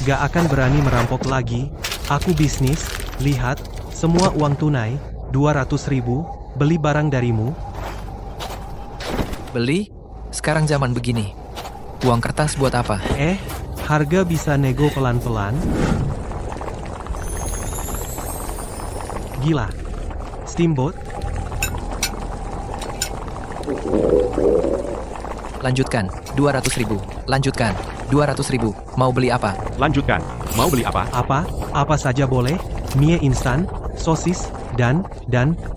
S7: gak akan berani merampok lagi. Aku bisnis, lihat, semua uang tunai, 200.000, beli barang darimu.
S1: Beli? Sekarang zaman begini. Uang kertas buat apa?
S7: Harga bisa nego pelan-pelan. Gila. Steamboat?
S1: Lanjutkan, 200.000. Lanjutkan, 200.000. Mau beli apa?
S4: Lanjutkan. Mau beli apa?
S7: Apa saja boleh. Mie instan, sosis, dan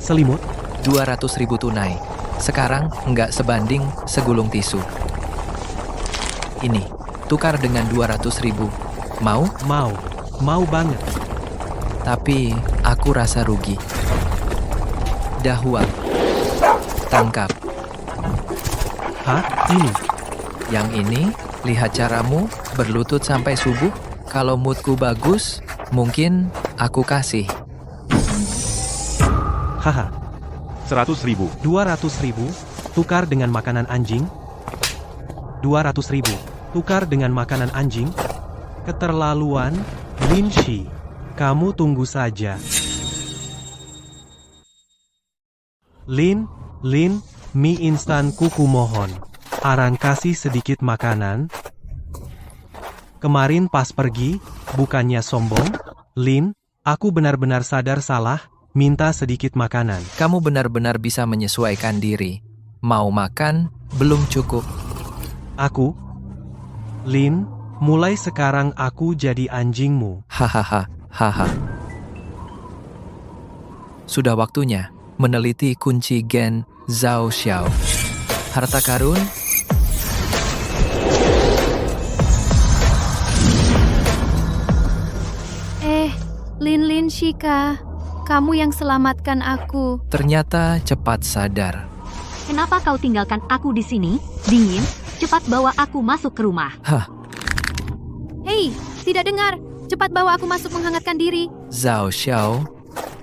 S7: selimut.
S1: 200.000 tunai. Sekarang nggak sebanding segulung tisu. Ini, tukar dengan 200.000. Mau?
S7: Mau banget.
S1: Tapi aku rasa rugi. Dahua. Tangkap.
S7: Hah? Ini?
S1: Yang ini, lihat caramu, berlutut sampai subuh. Kalau moodku bagus, mungkin aku kasih.
S7: Haha.
S4: 100.000.
S7: 200.000, tukar dengan makanan anjing. 200.000, tukar dengan makanan anjing. Keterlaluan, Lin Shi. Kamu tunggu saja. Lin, mie instan kuku mohon. Aran kasih sedikit makanan. Kemarin pas pergi, bukannya sombong. Lin, aku benar-benar sadar salah. Minta sedikit makanan.
S1: Kamu benar-benar bisa menyesuaikan diri. Mau makan, belum cukup.
S7: Aku? Lin, mulai sekarang aku jadi anjingmu.
S1: Hahaha. Sudah waktunya meneliti kunci gen Zhao Xiao. Harta karun?
S3: Lin Shika. Kamu yang selamatkan aku.
S1: Ternyata cepat sadar.
S2: Kenapa kau tinggalkan aku di sini? Dingin, cepat bawa aku masuk ke rumah.
S3: Hei, tidak dengar. Cepat bawa aku masuk menghangatkan diri.
S1: Zhao Xiao,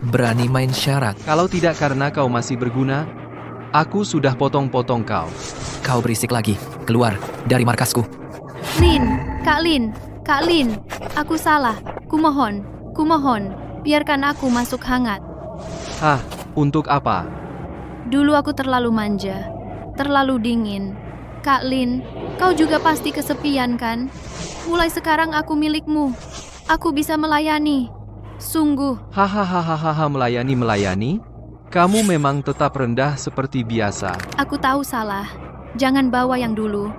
S1: berani main syarat.
S6: Kalau tidak karena kau masih berguna, aku sudah potong-potong kau.
S1: Kau berisik lagi. Keluar dari markasku.
S3: Kak Lin, aku salah. Kumohon, biarkan aku masuk hangat.
S6: Untuk apa?
S3: Dulu aku terlalu manja, terlalu dingin. Kak Lin, kau juga pasti kesepian kan? Mulai sekarang aku milikmu. Aku bisa melayani. Sungguh.
S6: Hahaha, melayani? Kamu memang tetap rendah seperti biasa.
S3: Aku tahu salah. Jangan bawa yang dulu.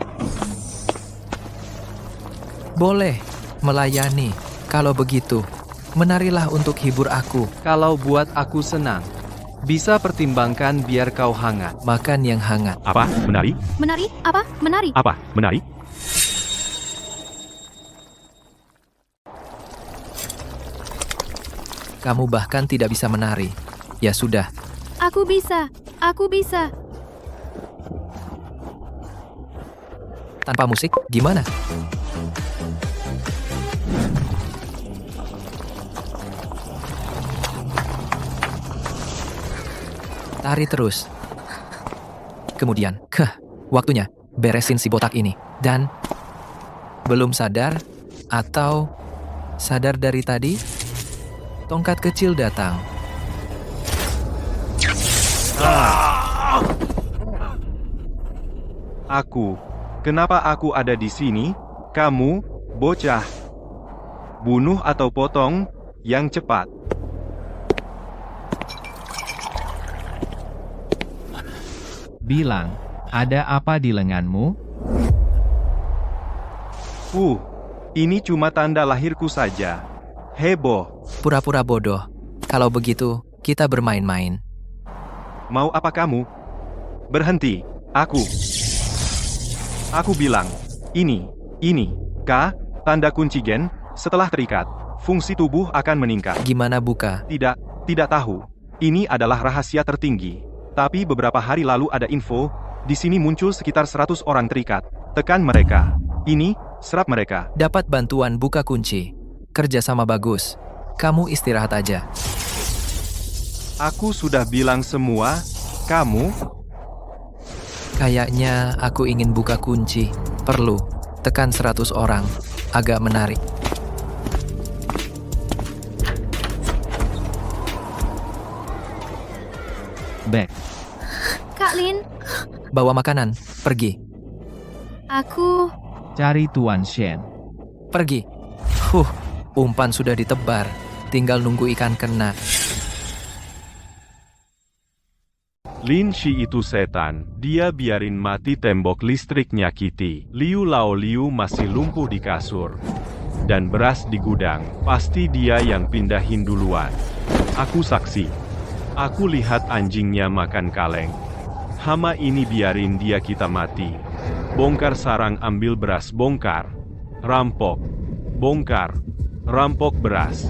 S1: Boleh, melayani. Kalau begitu, menarilah untuk hibur aku.
S6: Kalau buat aku senang. Bisa pertimbangkan biar kau hangat.
S1: Makan yang hangat.
S4: Apa? Menari?
S3: Menari? Apa? Menari?
S4: Apa? Menari?
S1: Kamu bahkan tidak bisa menari. Ya sudah,
S3: Aku bisa. Aku bisa.
S1: tanpa musik, gimana? Tari terus. Kemudian, waktunya beresin si botak ini. Dan belum sadar atau sadar dari tadi, tongkat kecil datang.
S4: Aku. Kenapa aku ada di sini? Kamu, bocah. Bunuh atau potong, yang cepat.
S12: Bilang, ada apa di lenganmu?
S4: Ini cuma tanda lahirku saja. Heboh.
S1: Pura-pura bodoh. Kalau begitu, kita bermain-main.
S4: Mau apa kamu? Berhenti. Aku bilang, ini, tanda kunci gen, setelah terikat, fungsi tubuh akan meningkat.
S1: Gimana buka?
S4: Tidak tahu. Ini adalah rahasia tertinggi. Tapi beberapa hari lalu ada info, di sini muncul sekitar 100 orang terikat. Tekan mereka. Ini, serap mereka.
S1: Dapat bantuan buka kunci. Kerjasama bagus. Kamu istirahat aja.
S4: Aku sudah bilang semua, kamu...
S1: Kayaknya aku ingin buka kunci. Perlu. Tekan 100 orang. Agak menarik.
S12: Back.
S3: Kak Lin,
S1: Bawa makanan. Pergi.
S3: aku...
S12: Cari Tuan Shen.
S1: Pergi. Umpan sudah ditebar. Tinggal nunggu ikan kena.
S4: Lin Shi itu setan, dia biarin mati tembok listriknya Kitty. Liu Lao Liu masih lumpuh di kasur. Dan beras di gudang, pasti dia yang pindahin duluan. Aku saksi. Aku lihat anjingnya makan kaleng. Hama ini biarin dia kita mati. Bongkar sarang ambil beras, bongkar. Rampok. Bongkar. Rampok beras.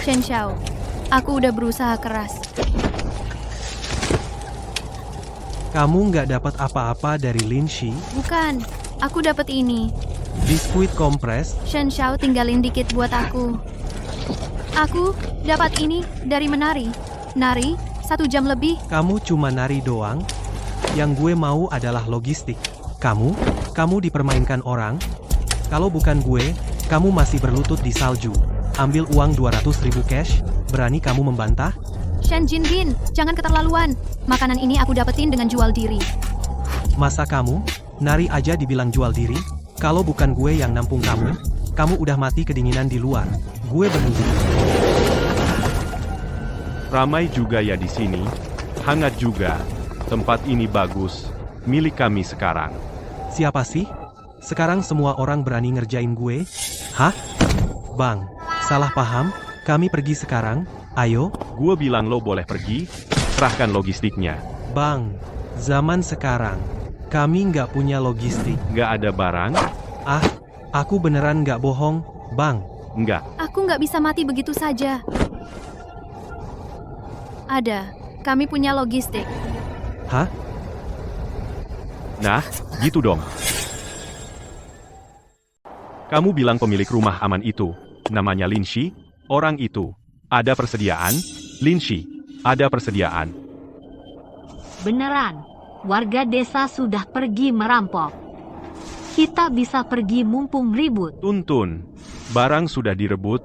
S3: Shen Xiao, aku udah berusaha keras.
S7: Kamu nggak dapat apa-apa dari Lin Shi?
S3: Bukan, aku dapat ini.
S7: Biskuit kompres?
S3: Shen Xiao tinggalin dikit buat aku. Aku dapat ini dari menari. Nari, 1 jam lebih.
S7: Kamu cuma nari doang? Yang gue mau adalah logistik. Kamu dipermainkan orang? Kalau bukan gue, kamu masih berlutut di salju. Ambil uang 200.000 cash, berani kamu membantah?
S3: Shen Jinbin, jangan keterlaluan. Makanan ini aku dapetin dengan jual diri.
S7: Masa kamu? Nari aja dibilang jual diri? Kalau bukan gue yang nampung kamu udah mati kedinginan di luar. Gue berhenti.
S4: Ramai juga ya di sini. Hangat juga. Tempat ini bagus. Milik kami sekarang.
S7: Siapa sih? Sekarang semua orang berani ngerjain gue? Hah? Bang, salah paham? Kami pergi sekarang? Ayo.
S4: Gue bilang lo boleh pergi. Serahkan logistiknya.
S7: Bang, zaman sekarang, kami nggak punya logistik.
S4: Nggak ada barang?
S7: Aku beneran nggak bohong, Bang.
S4: Nggak.
S3: Aku nggak bisa mati begitu saja. Ada, kami punya logistik.
S7: Hah?
S4: Nah, gitu dong. Kamu bilang pemilik rumah aman itu, namanya Lin Shi, orang itu. Ada persediaan? Lin Shi, ada persediaan.
S2: Beneran, warga desa sudah pergi merampok. Kita bisa pergi mumpung ribut.
S4: Tuntun, barang sudah direbut,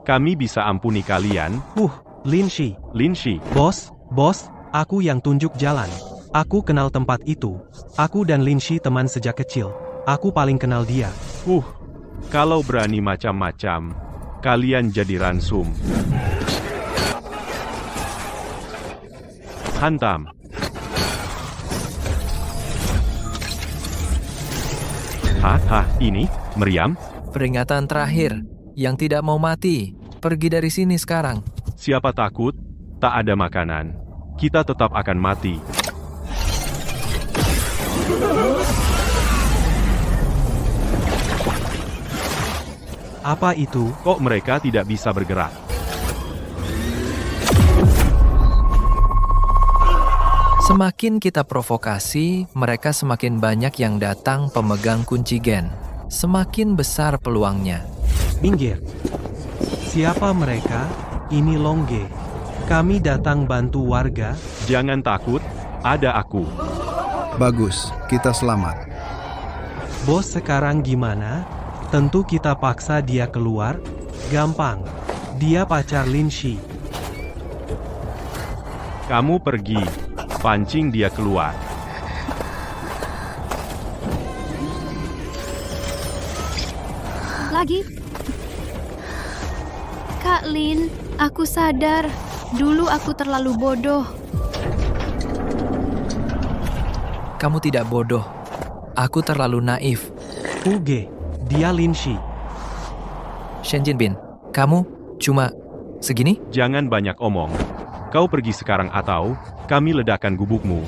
S4: kami bisa ampuni kalian.
S7: Lin Shi.
S4: Lin Shi.
S7: Bos, aku yang tunjuk jalan. Aku kenal tempat itu. Aku dan Lin Shi teman sejak kecil. Aku paling kenal dia.
S4: Kalau berani macam-macam, kalian jadi ransum. Hantam. Ini, meriam?
S1: Peringatan terakhir. Yang tidak mau mati. Pergi dari sini sekarang.
S4: Siapa takut? Tak ada makanan. Kita tetap akan mati.
S7: Apa itu?
S4: Kok mereka tidak bisa bergerak?
S1: Semakin kita provokasi, mereka semakin banyak yang datang pemegang kunci gen. Semakin besar peluangnya.
S7: Minggir. Siapa mereka? Ini Longge. Kami datang bantu warga.
S4: Jangan takut, ada aku.
S5: Bagus, kita selamat.
S7: Bos sekarang gimana? Tentu kita paksa dia keluar. Gampang. Dia pacar Lin Shi.
S4: Kamu pergi. Pancing dia keluar.
S3: Lagi? Kak Lin, aku sadar. Dulu aku terlalu bodoh.
S1: Kamu tidak bodoh. Aku terlalu naif.
S7: Uge, dia Lin Shi.
S1: Shen Jinbin, kamu cuma segini?
S4: Jangan banyak omong. Kau pergi sekarang atau kami ledakan gubukmu.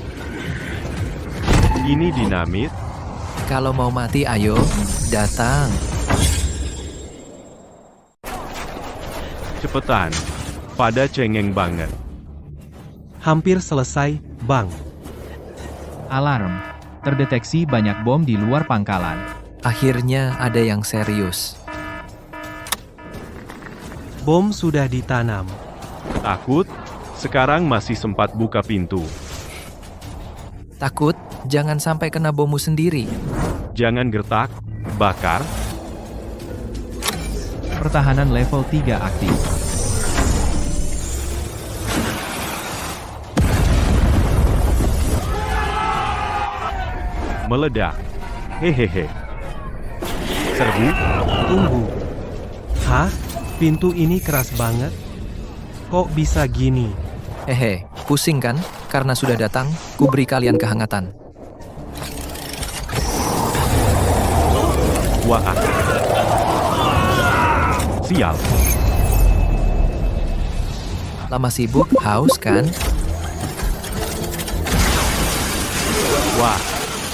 S4: Ini dinamit.
S1: Kalau mau mati, ayo datang.
S4: Cepetan. Pada cengeng banget.
S7: Hampir selesai, Bang.
S12: Alarm. Terdeteksi banyak bom di luar pangkalan.
S1: Akhirnya ada yang serius.
S7: Bom sudah ditanam.
S4: Takut? Sekarang masih sempat buka pintu.
S1: Takut? Jangan sampai kena bommu sendiri.
S4: Jangan gertak, bakar.
S12: Pertahanan level 3 aktif.
S4: Meledak. Hehehe. Serbu?
S7: Tunggu. Hah? Pintu ini keras banget? Kok bisa gini?
S1: Hehe, pusing kan? Karena sudah datang, ku beri kalian kehangatan.
S4: Wah. Sial.
S1: Lama sibuk, haus kan?
S4: Wah.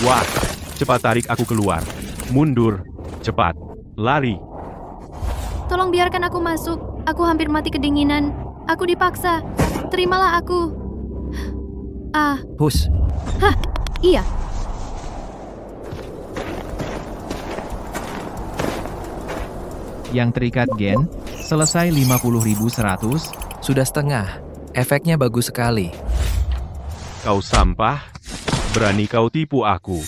S4: Wah. Cepat tarik aku keluar. Mundur. Cepat. Lari.
S3: Tolong biarkan aku masuk. Aku hampir mati kedinginan. Aku dipaksa. Terimalah aku.
S1: Hus.
S3: Hah? Iya.
S12: Yang terikat gen, selesai 50.100.
S1: Sudah setengah. Efeknya bagus sekali.
S4: Kau sampah. Berani kau tipu aku.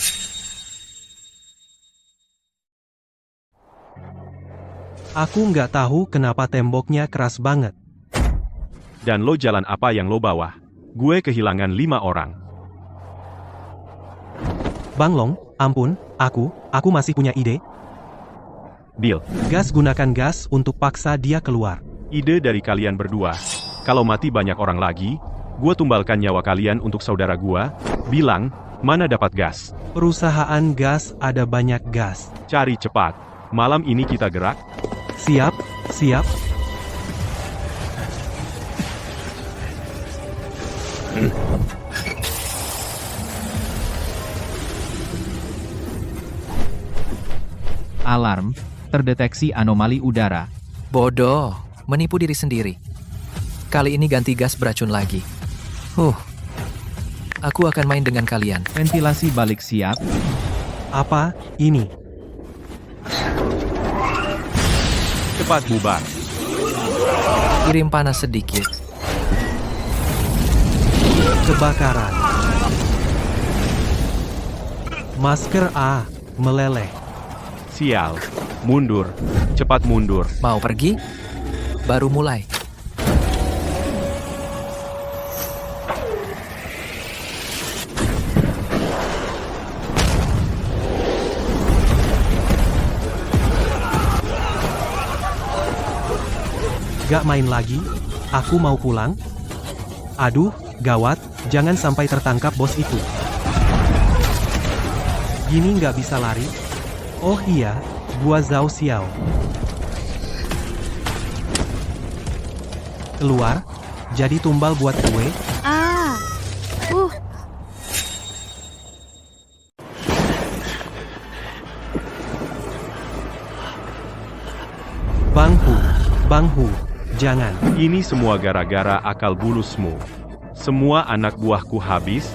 S7: Aku nggak tahu kenapa temboknya keras banget.
S4: Dan lo jalan apa yang lo bawa? Gue kehilangan 5 orang.
S7: Bang Long, ampun, aku masih punya ide.
S4: Deal.
S7: Gas, gunakan gas untuk paksa dia keluar.
S4: Ide dari kalian berdua. Kalau mati banyak orang lagi, gue tumbalkan nyawa kalian untuk saudara gue. Bilang, mana dapat gas?
S7: Perusahaan gas ada banyak gas.
S4: Cari cepat. Malam ini kita gerak.
S7: Siap, siap.
S12: Alarm. Terdeteksi anomali udara.
S1: Bodoh, menipu diri sendiri. Kali ini ganti gas beracun lagi. Aku akan main dengan kalian.
S12: Ventilasi balik siap.
S7: Apa ini?
S4: Cepat bubar.
S1: Kirim panas sedikit.
S7: Kebakaran. Masker A meleleh.
S4: Sial. Mundur. Cepat mundur.
S1: Mau pergi? Baru mulai.
S7: Gak main lagi? Aku mau pulang. Aduh, gawat, jangan sampai tertangkap bos itu. Gini nggak bisa lari? Oh iya, gua Zhao Xiao. Keluar, jadi tumbal buat gue.
S3: Ah.
S7: Bang Hu, jangan.
S4: Ini semua gara-gara akal bulusmu. Semua anak buahku habis.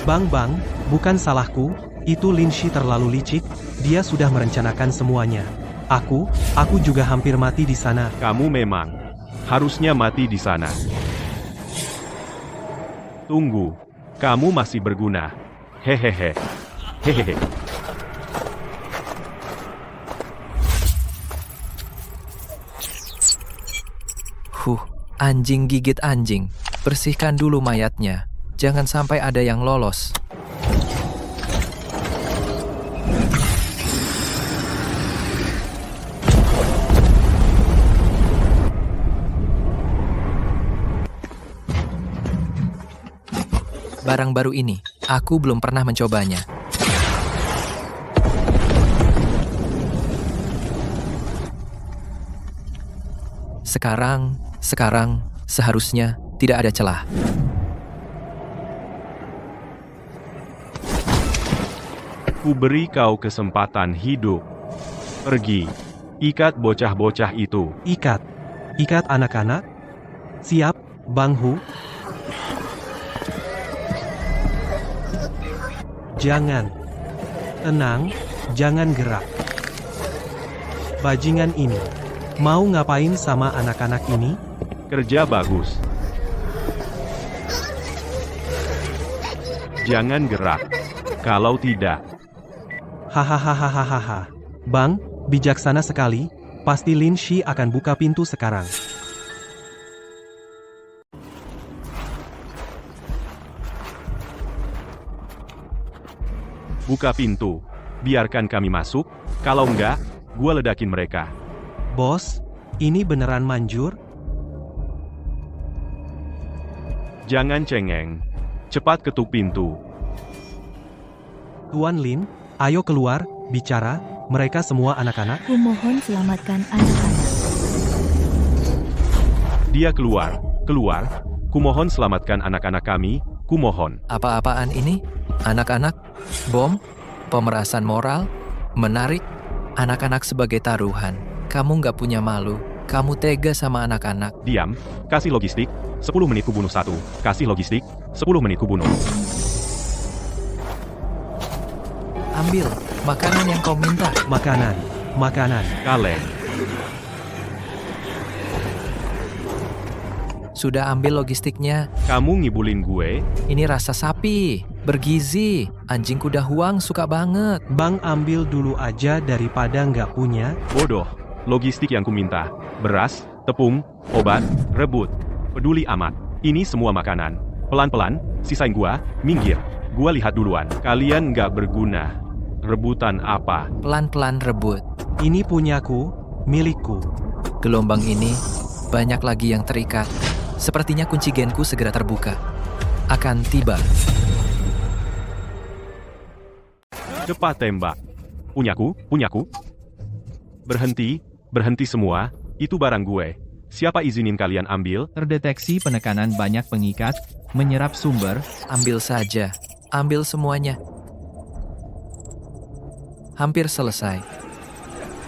S7: Bang, bukan salahku, itu Lin Shi terlalu licik, dia sudah merencanakan semuanya. Aku juga hampir mati di sana.
S4: Kamu memang harusnya mati di sana. Tunggu, kamu masih berguna. Hehehe. Hehehe.
S1: Anjing gigit anjing. Bersihkan dulu mayatnya. Jangan sampai ada yang lolos. Barang baru ini, aku belum pernah mencobanya. Sekarang, seharusnya tidak ada celah.
S4: Ku beri kau kesempatan hidup. Pergi. Ikat bocah-bocah itu.
S7: Ikat anak-anak. Siap, Bang Hu. Jangan. Tenang, jangan gerak. Bajingan ini. Mau ngapain sama anak-anak ini?
S4: Kerja bagus. Jangan gerak. Kalau tidak.
S7: Hahaha. Bang, bijaksana sekali. Pasti Lin Shi akan buka pintu sekarang.
S4: Buka pintu. Biarkan kami masuk. Kalau enggak, gua ledakin mereka.
S7: Bos, ini beneran manjur?
S4: Jangan cengeng. Cepat ketuk pintu.
S7: Tuan Lin, ayo keluar, bicara, mereka semua anak-anak.
S11: Kumohon selamatkan anak-anak.
S4: Dia keluar. Kumohon selamatkan anak-anak kami, kumohon.
S1: Apa-apaan ini? Anak-anak? Bom? Pemerasan moral? Menarik? Anak-anak sebagai taruhan. Kamu nggak punya malu. Kamu tega sama anak-anak.
S4: Diam. Kasih logistik. 10 menit ku bunuh 1. Kasih logistik. 10 menit ku bunuh.
S1: Ambil makanan yang kau minta.
S7: Makanan.
S4: Kaleng.
S1: Sudah ambil logistiknya.
S4: Kamu ngibulin gue?
S1: Ini rasa sapi. Bergizi. Anjing kuda huang suka banget.
S7: Bang, ambil dulu aja daripada nggak punya.
S4: Bodoh. Logistik yang kuminta. Beras, tepung, obat, rebut. Peduli amat. Ini semua makanan. Pelan-pelan, sisain gua, minggir. Gua lihat duluan. Kalian nggak berguna. Rebutan apa?
S1: Pelan-pelan rebut.
S7: Ini punyaku, milikku.
S1: Gelombang ini, banyak lagi yang terikat. Sepertinya kunci genku segera terbuka. Akan tiba.
S4: Cepat tembak. Punyaku. Berhenti semua. Itu barang gue. Siapa izinin kalian ambil?
S12: Terdeteksi penekanan banyak pengikat, menyerap sumber.
S1: Ambil saja. Ambil semuanya. Hampir selesai.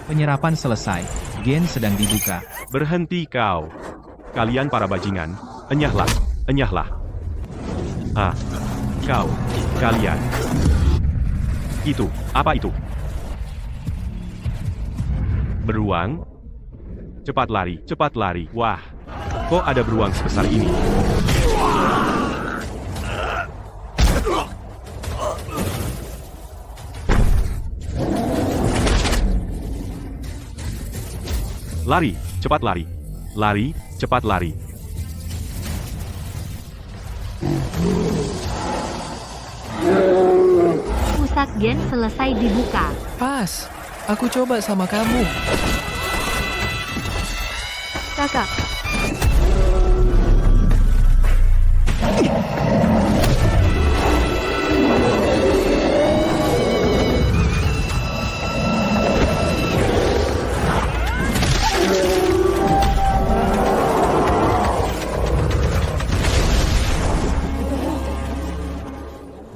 S12: Penyerapan selesai. Gen sedang dibuka.
S4: Berhenti kau. Kalian para bajingan. Enyahlah. Kalian. Itu, apa itu? Beruang? Cepat lari. Wah, kok ada beruang sebesar ini? Lari, cepat lari. Cepat lari.
S2: Pusat gen selesai dibuka.
S1: Pas. Aku coba sama kamu.
S3: Kakak.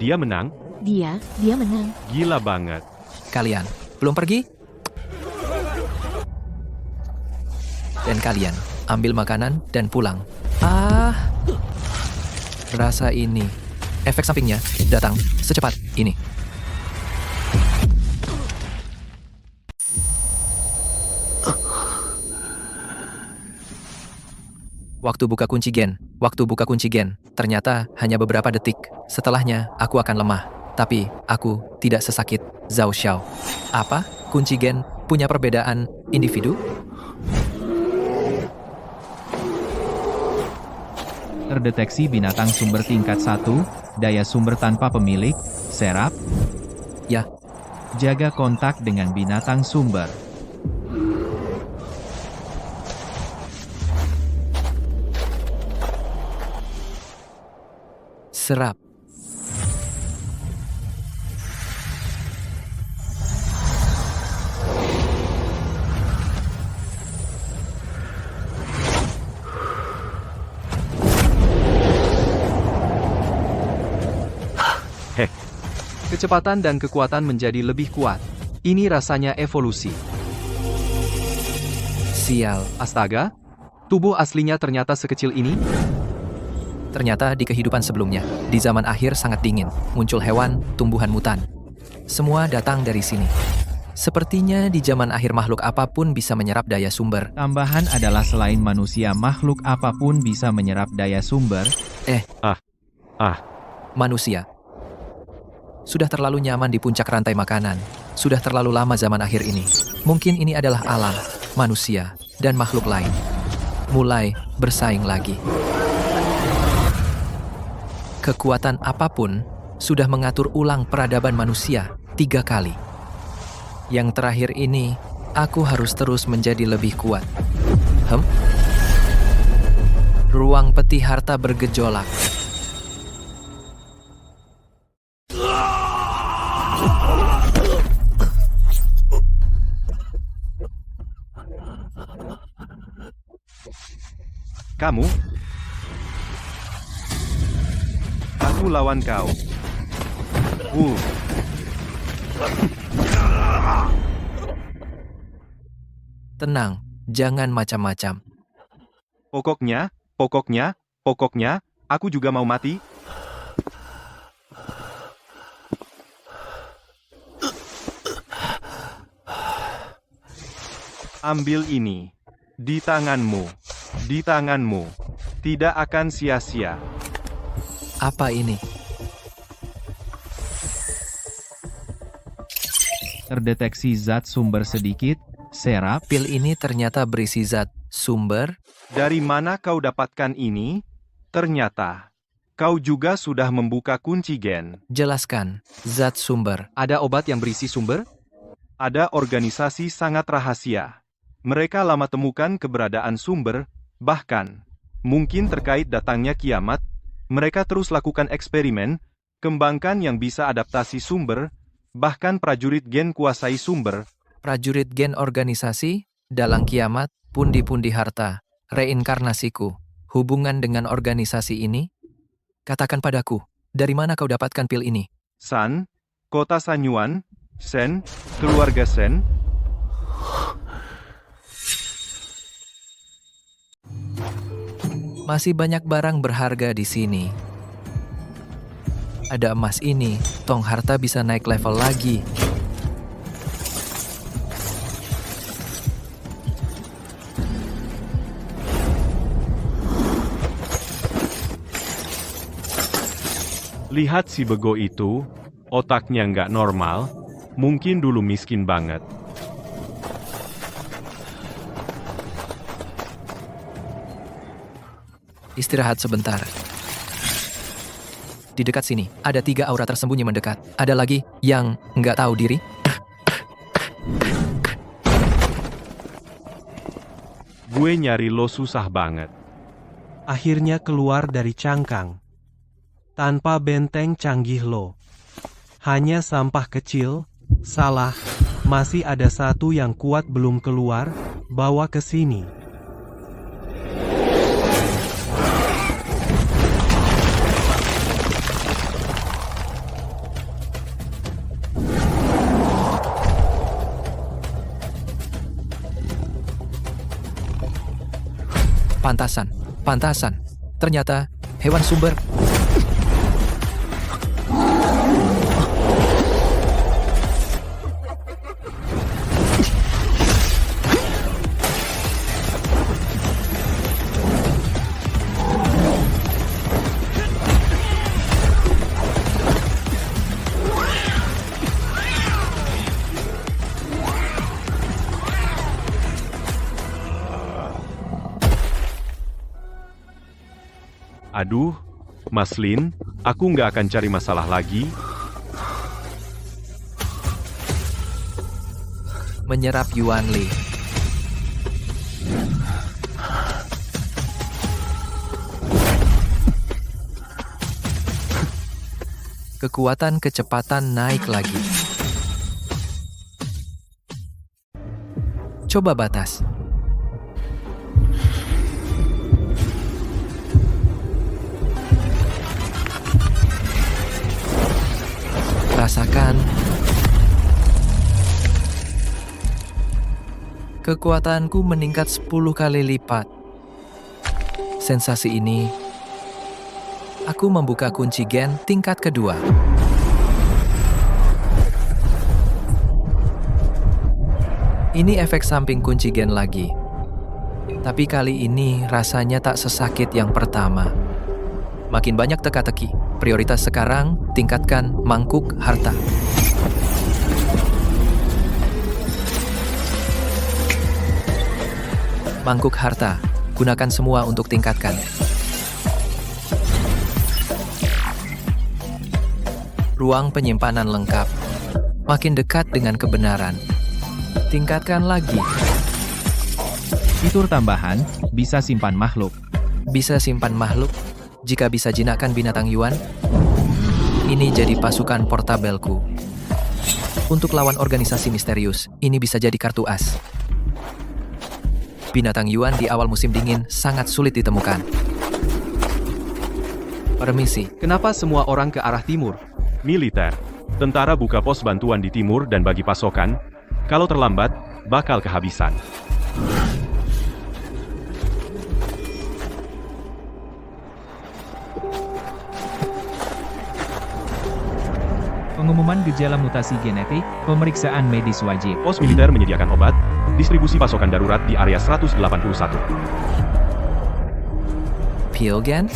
S4: Dia menang?
S9: Dia menang.
S4: Gila banget.
S1: Kalian belum pergi? Dan kalian ambil makanan dan pulang. Rasa ini. Efek sampingnya datang secepat ini. Waktu buka kunci gen. Ternyata hanya beberapa detik. Setelahnya, aku akan lemah. Tapi, aku tidak sesakit Zhao Xiao. Apa? Kunci gen punya perbedaan individu?
S12: Terdeteksi binatang sumber tingkat 1, daya sumber tanpa pemilik, serap.
S1: Ya.
S12: Jaga kontak dengan binatang sumber.
S1: Serap.
S6: Kecepatan dan kekuatan menjadi lebih kuat. Ini rasanya evolusi.
S1: Sial.
S6: Astaga, tubuh aslinya ternyata sekecil ini?
S1: Ternyata di kehidupan sebelumnya, di zaman akhir sangat dingin, muncul hewan, tumbuhan mutan. Semua datang dari sini. Sepertinya di zaman akhir makhluk apapun bisa menyerap daya sumber.
S12: Tambahan adalah selain manusia, makhluk apapun bisa menyerap daya sumber.
S1: Manusia. Sudah terlalu nyaman di puncak rantai makanan. Sudah terlalu lama zaman akhir ini. Mungkin ini adalah alam, manusia, dan makhluk lain. Mulai bersaing lagi. Kekuatan apapun sudah mengatur ulang peradaban manusia 3 kali. Yang terakhir ini, aku harus terus menjadi lebih kuat. Ruang peti harta bergejolak.
S4: Kamu? Aku lawan kau.
S1: Tenang, jangan macam-macam.
S4: Pokoknya, aku juga mau mati. Ambil ini. Di tanganmu. Tidak akan sia-sia.
S1: Apa ini?
S12: Terdeteksi zat sumber sedikit, serap.
S1: Pil ini ternyata berisi zat sumber.
S4: Dari mana kau dapatkan ini? Ternyata, kau juga sudah membuka kunci gen.
S1: Jelaskan, zat sumber.
S6: Ada obat yang berisi sumber?
S4: Ada organisasi sangat rahasia. Mereka lama temukan keberadaan sumber, bahkan, mungkin terkait datangnya kiamat, mereka terus lakukan eksperimen, kembangkan yang bisa adaptasi sumber, bahkan prajurit gen kuasai sumber.
S1: Prajurit gen organisasi, dalang kiamat, pundi-pundi harta, reinkarnasiku, hubungan dengan organisasi ini? Katakan padaku, dari mana kau dapatkan pil ini?
S4: San, kota Sanyuan, Sen, keluarga Sen.
S1: Masih banyak barang berharga di sini. Ada emas ini, tong harta bisa naik level lagi.
S4: Lihat si bego itu, otaknya nggak normal, mungkin dulu miskin banget.
S1: Istirahat sebentar. Di dekat sini, ada 3 aura tersembunyi mendekat. Ada lagi yang nggak tahu diri.
S4: Gue nyari lo susah banget.
S7: Akhirnya keluar dari cangkang. Tanpa benteng canggih lo. Hanya sampah kecil. Salah, masih ada satu yang kuat belum keluar. Bawa ke sini.
S1: Pantasan. Ternyata hewan sumber.
S4: Aduh, Mas Lin, aku nggak akan cari masalah lagi.
S1: Menyerap Yuan Li. Kekuatan kecepatan naik lagi. Coba batas. Rasakan. Kekuatanku meningkat 10 kali lipat. Sensasi ini, aku membuka kunci gen tingkat kedua. Ini efek samping kunci gen lagi. Tapi kali ini rasanya tak sesakit yang pertama. Makin banyak teka-teki. Prioritas sekarang, tingkatkan mangkuk harta. Mangkuk harta, gunakan semua untuk tingkatkan. Ruang penyimpanan lengkap. Makin dekat dengan kebenaran. Tingkatkan lagi.
S12: Fitur tambahan, bisa simpan makhluk.
S1: Bisa simpan makhluk. Jika bisa jinakkan binatang Yuan, ini jadi pasukan portabelku. Untuk lawan organisasi misterius, ini bisa jadi kartu as. Binatang Yuan di awal musim dingin sangat sulit ditemukan. Permisi.
S6: Kenapa semua orang ke arah timur?
S4: Militer. Tentara buka pos bantuan di timur dan bagi pasokan. Kalau terlambat, bakal kehabisan.
S12: Pengumuman gejala mutasi genetik, pemeriksaan medis wajib.
S4: Pos militer menyediakan obat, distribusi pasokan darurat di area 181.
S1: Pilgen?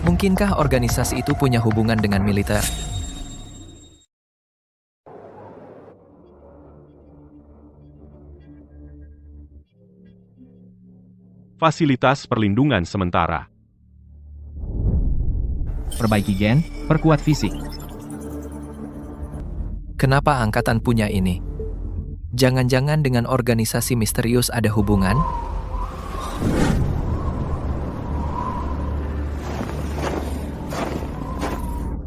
S1: Mungkinkah organisasi itu punya hubungan dengan militer?
S4: Fasilitas perlindungan sementara.
S12: Perbaiki gen, perkuat fisik.
S1: Kenapa angkatan punya ini? Jangan-jangan dengan organisasi misterius ada hubungan?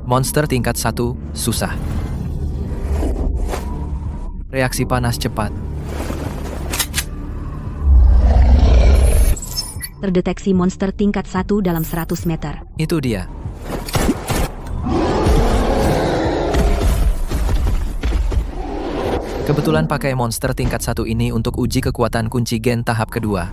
S1: Monster tingkat 1, susah. Reaksi panas cepat.
S2: Terdeteksi monster tingkat 1 dalam 100 meter.
S1: Itu dia. Kebetulan pakai monster tingkat 1 ini untuk uji kekuatan kunci gen tahap kedua.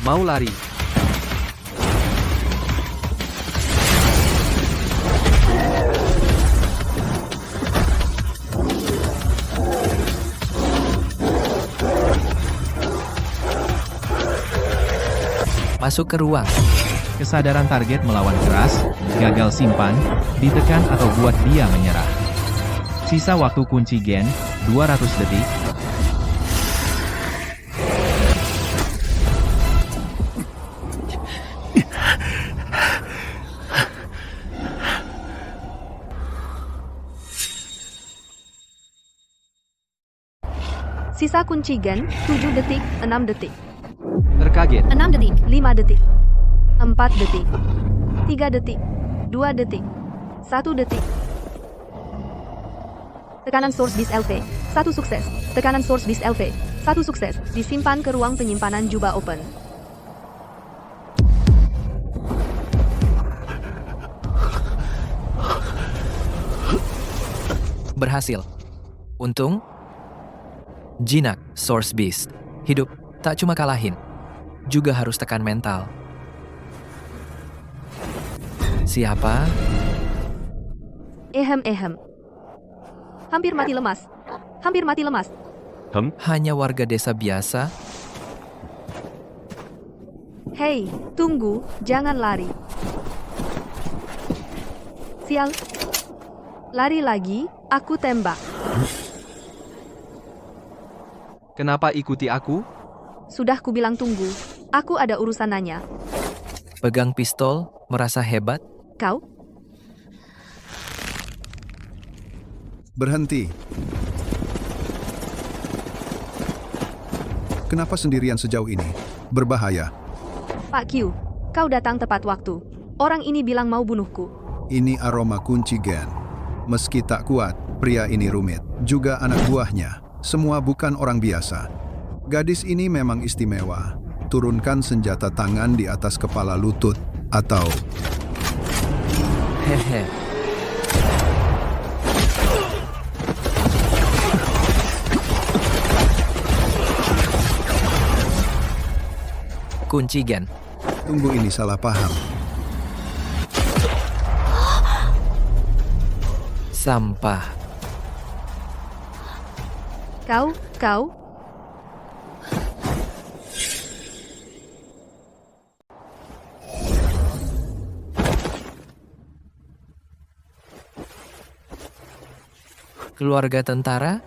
S6: Mau lari.
S1: Masuk ke ruang.
S12: Kesadaran target melawan keras, gagal simpan, ditekan atau buat dia menyerah. Sisa waktu kunci gen, 200 detik.
S13: Sisa kunci gen, 7 detik, 6 detik,
S6: Terkaget.
S3: 6 detik.
S13: 5 detik, 4 detik, 3 detik, 2 detik, 1 detik. Tekanan Source Beast LV, 1 sukses. Tekanan Source Beast LV, 1 sukses. Disimpan ke ruang penyimpanan jubah open.
S1: Berhasil. Untung, jinak Source Beast. Hidup tak cuma kalahin, juga harus tekan mental. Siapa?
S13: Ehem. Hampir mati lemas. Hampir mati lemas.
S1: Hanya warga desa biasa?
S13: Hei, tunggu, jangan lari. Sial. Lari lagi, aku tembak.
S6: Kenapa ikuti aku?
S13: Sudah kubilang tunggu. Aku ada urusan nanya.
S1: Pegang pistol, merasa hebat?
S13: Kau?
S5: Berhenti. Kenapa sendirian sejauh ini? Berbahaya.
S13: Pak Q, kau datang tepat waktu. Orang ini bilang mau bunuhku.
S5: Ini aroma kunci gen. Meski tak kuat, pria ini rumit. Juga anak buahnya. Semua bukan orang biasa. Gadis ini memang istimewa. Turunkan senjata tangan di atas kepala lutut. Atau...
S1: Hehe. Kunci gen.
S5: Tunggu, ini salah paham.
S1: Sampah.
S13: Kau?
S1: Keluarga tentara?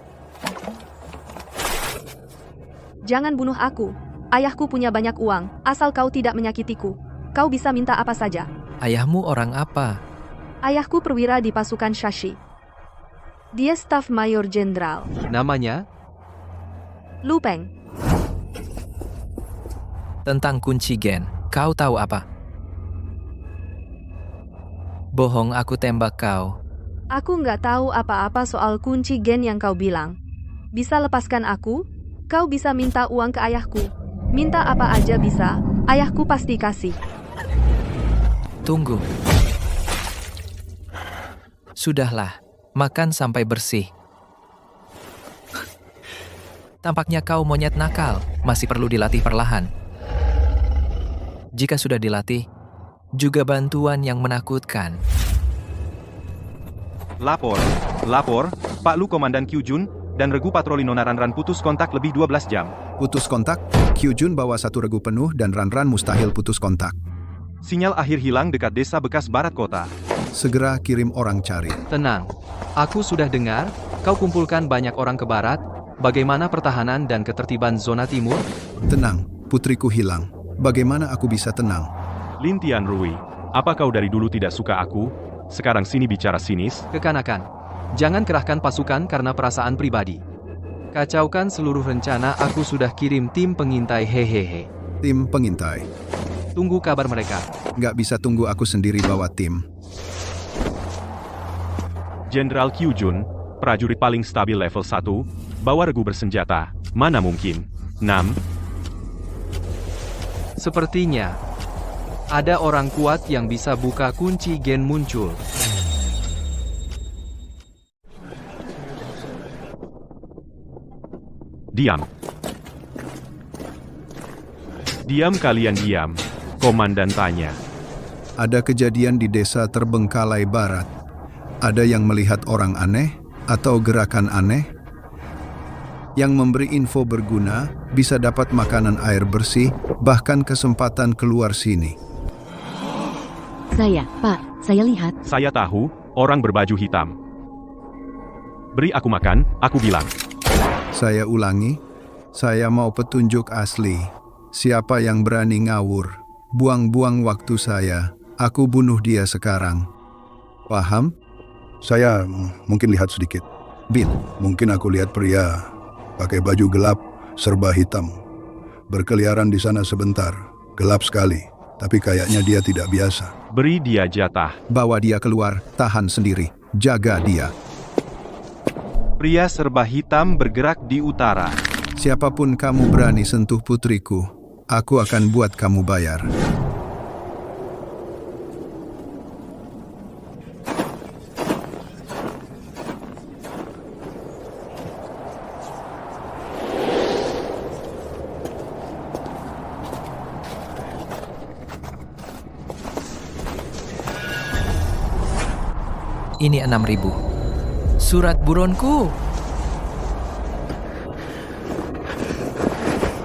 S13: Jangan bunuh aku. Ayahku punya banyak uang, asal kau tidak menyakitiku. Kau bisa minta apa saja.
S1: Ayahmu orang apa?
S13: Ayahku perwira di pasukan Shashi. Dia staf mayor jenderal.
S6: Namanya?
S13: Lu Peng.
S1: Tentang kunci gen, kau tahu apa? Bohong, aku tembak kau.
S13: Aku nggak tahu apa-apa soal kunci gen yang kau bilang. Bisa lepaskan aku? Kau bisa minta uang ke ayahku. Minta apa aja bisa, ayahku pasti kasih.
S1: Tunggu. Sudahlah, makan sampai bersih. Tampaknya kau monyet nakal, masih perlu dilatih perlahan. Jika sudah dilatih, juga bantuan yang menakutkan.
S4: Lapor, Pak Lu Komandan Kyujun, dan regu patroli Nona Ranran putus kontak lebih 12 jam.
S5: Putus kontak? Kyujun bawa 1 regu penuh dan Ranran mustahil putus kontak.
S4: Sinyal akhir hilang dekat desa bekas barat kota.
S5: Segera kirim orang cari.
S6: Tenang. Aku sudah dengar, kau kumpulkan banyak orang ke barat. Bagaimana pertahanan dan ketertiban zona timur?
S5: Tenang, putriku hilang. Bagaimana aku bisa tenang?
S4: Lin Tianrui, apa kau dari dulu tidak suka aku? Sekarang sini bicara sinis?
S6: Kekanakan. Jangan kerahkan pasukan karena perasaan pribadi. Kacaukan seluruh rencana, aku sudah kirim tim pengintai hehehe.
S5: Tim pengintai?
S6: Tunggu kabar mereka.
S5: Nggak bisa tunggu, aku sendiri bawa tim.
S4: Jenderal Kyujun, prajurit paling stabil level 1, bawa regu bersenjata. Mana mungkin? 6.
S6: Sepertinya ada orang kuat yang bisa buka kunci gen muncul.
S4: Diam. Diam kalian, diam. Komandan tanya.
S5: Ada kejadian di desa Terbengkalai Barat. Ada yang melihat orang aneh atau gerakan aneh? Yang memberi info berguna, bisa dapat makanan, air bersih, bahkan kesempatan keluar sini.
S9: Pak, saya lihat.
S4: Saya tahu, orang berbaju hitam. Beri aku makan, aku bilang.
S5: Saya ulangi, saya mau petunjuk asli. Siapa yang berani ngawur, buang-buang waktu saya, aku bunuh dia sekarang. Paham? Saya mungkin lihat sedikit. Bill, mungkin aku lihat pria pakai baju gelap, serba hitam. Berkeliaran di sana sebentar, gelap sekali, tapi kayaknya dia tidak biasa.
S4: Beri dia jatah.
S5: Bawa dia keluar, tahan sendiri, jaga dia.
S6: Pria serba hitam bergerak di utara.
S5: Siapapun kamu berani sentuh putriku, aku akan buat kamu bayar.
S1: Ini 6.000. Surat buronku.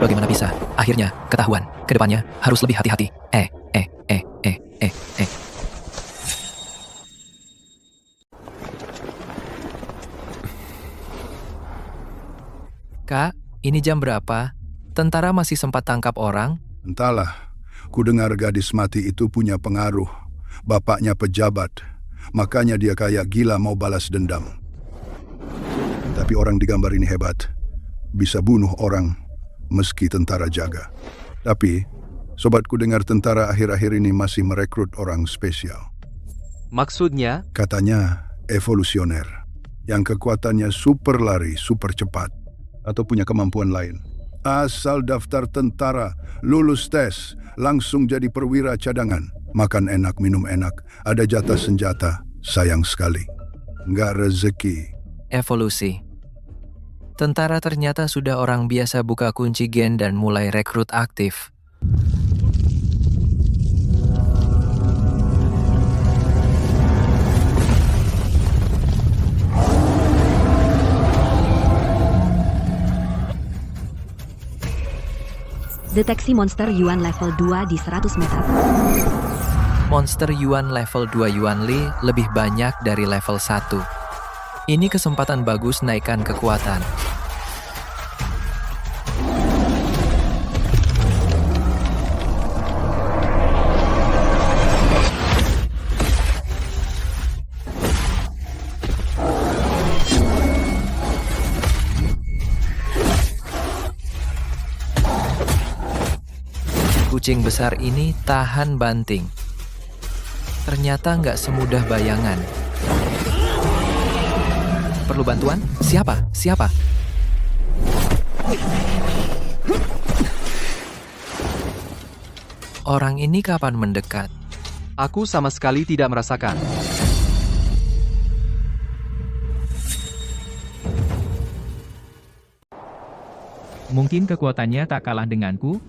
S1: Bagaimana bisa? Akhirnya, ketahuan. Kedepannya, harus lebih hati-hati. Kak, ini jam berapa? Tentara masih sempat tangkap orang?
S5: Entahlah, ku dengar gadis mati itu punya pengaruh. Bapaknya pejabat, makanya dia kayak gila mau balas dendam. Tapi orang di gambar ini hebat. Bisa bunuh orang meski tentara jaga. Tapi, sobatku dengar tentara akhir-akhir ini masih merekrut orang spesial.
S6: Maksudnya?
S5: Katanya evolusioner. Yang kekuatannya super lari, super cepat. Atau punya kemampuan lain. Asal daftar tentara, lulus tes, langsung jadi perwira cadangan. Makan enak, minum enak, ada jatah senjata, sayang sekali. Nggak rezeki.
S1: Evolusi. Tentara ternyata sudah orang biasa buka kunci gen dan mulai rekrut aktif.
S2: Deteksi monster Yuan level 2 di 100 meter.
S1: Monster Yuan level 2 Yuan Li lebih banyak dari level 1. Ini kesempatan bagus naikkan kekuatan. Kucing besar ini tahan banting. Ternyata nggak semudah bayangan. Perlu bantuan? Siapa? Siapa? Orang ini kapan mendekat?
S6: Aku sama sekali tidak merasakan.
S12: Mungkin kekuatannya tak kalah denganku,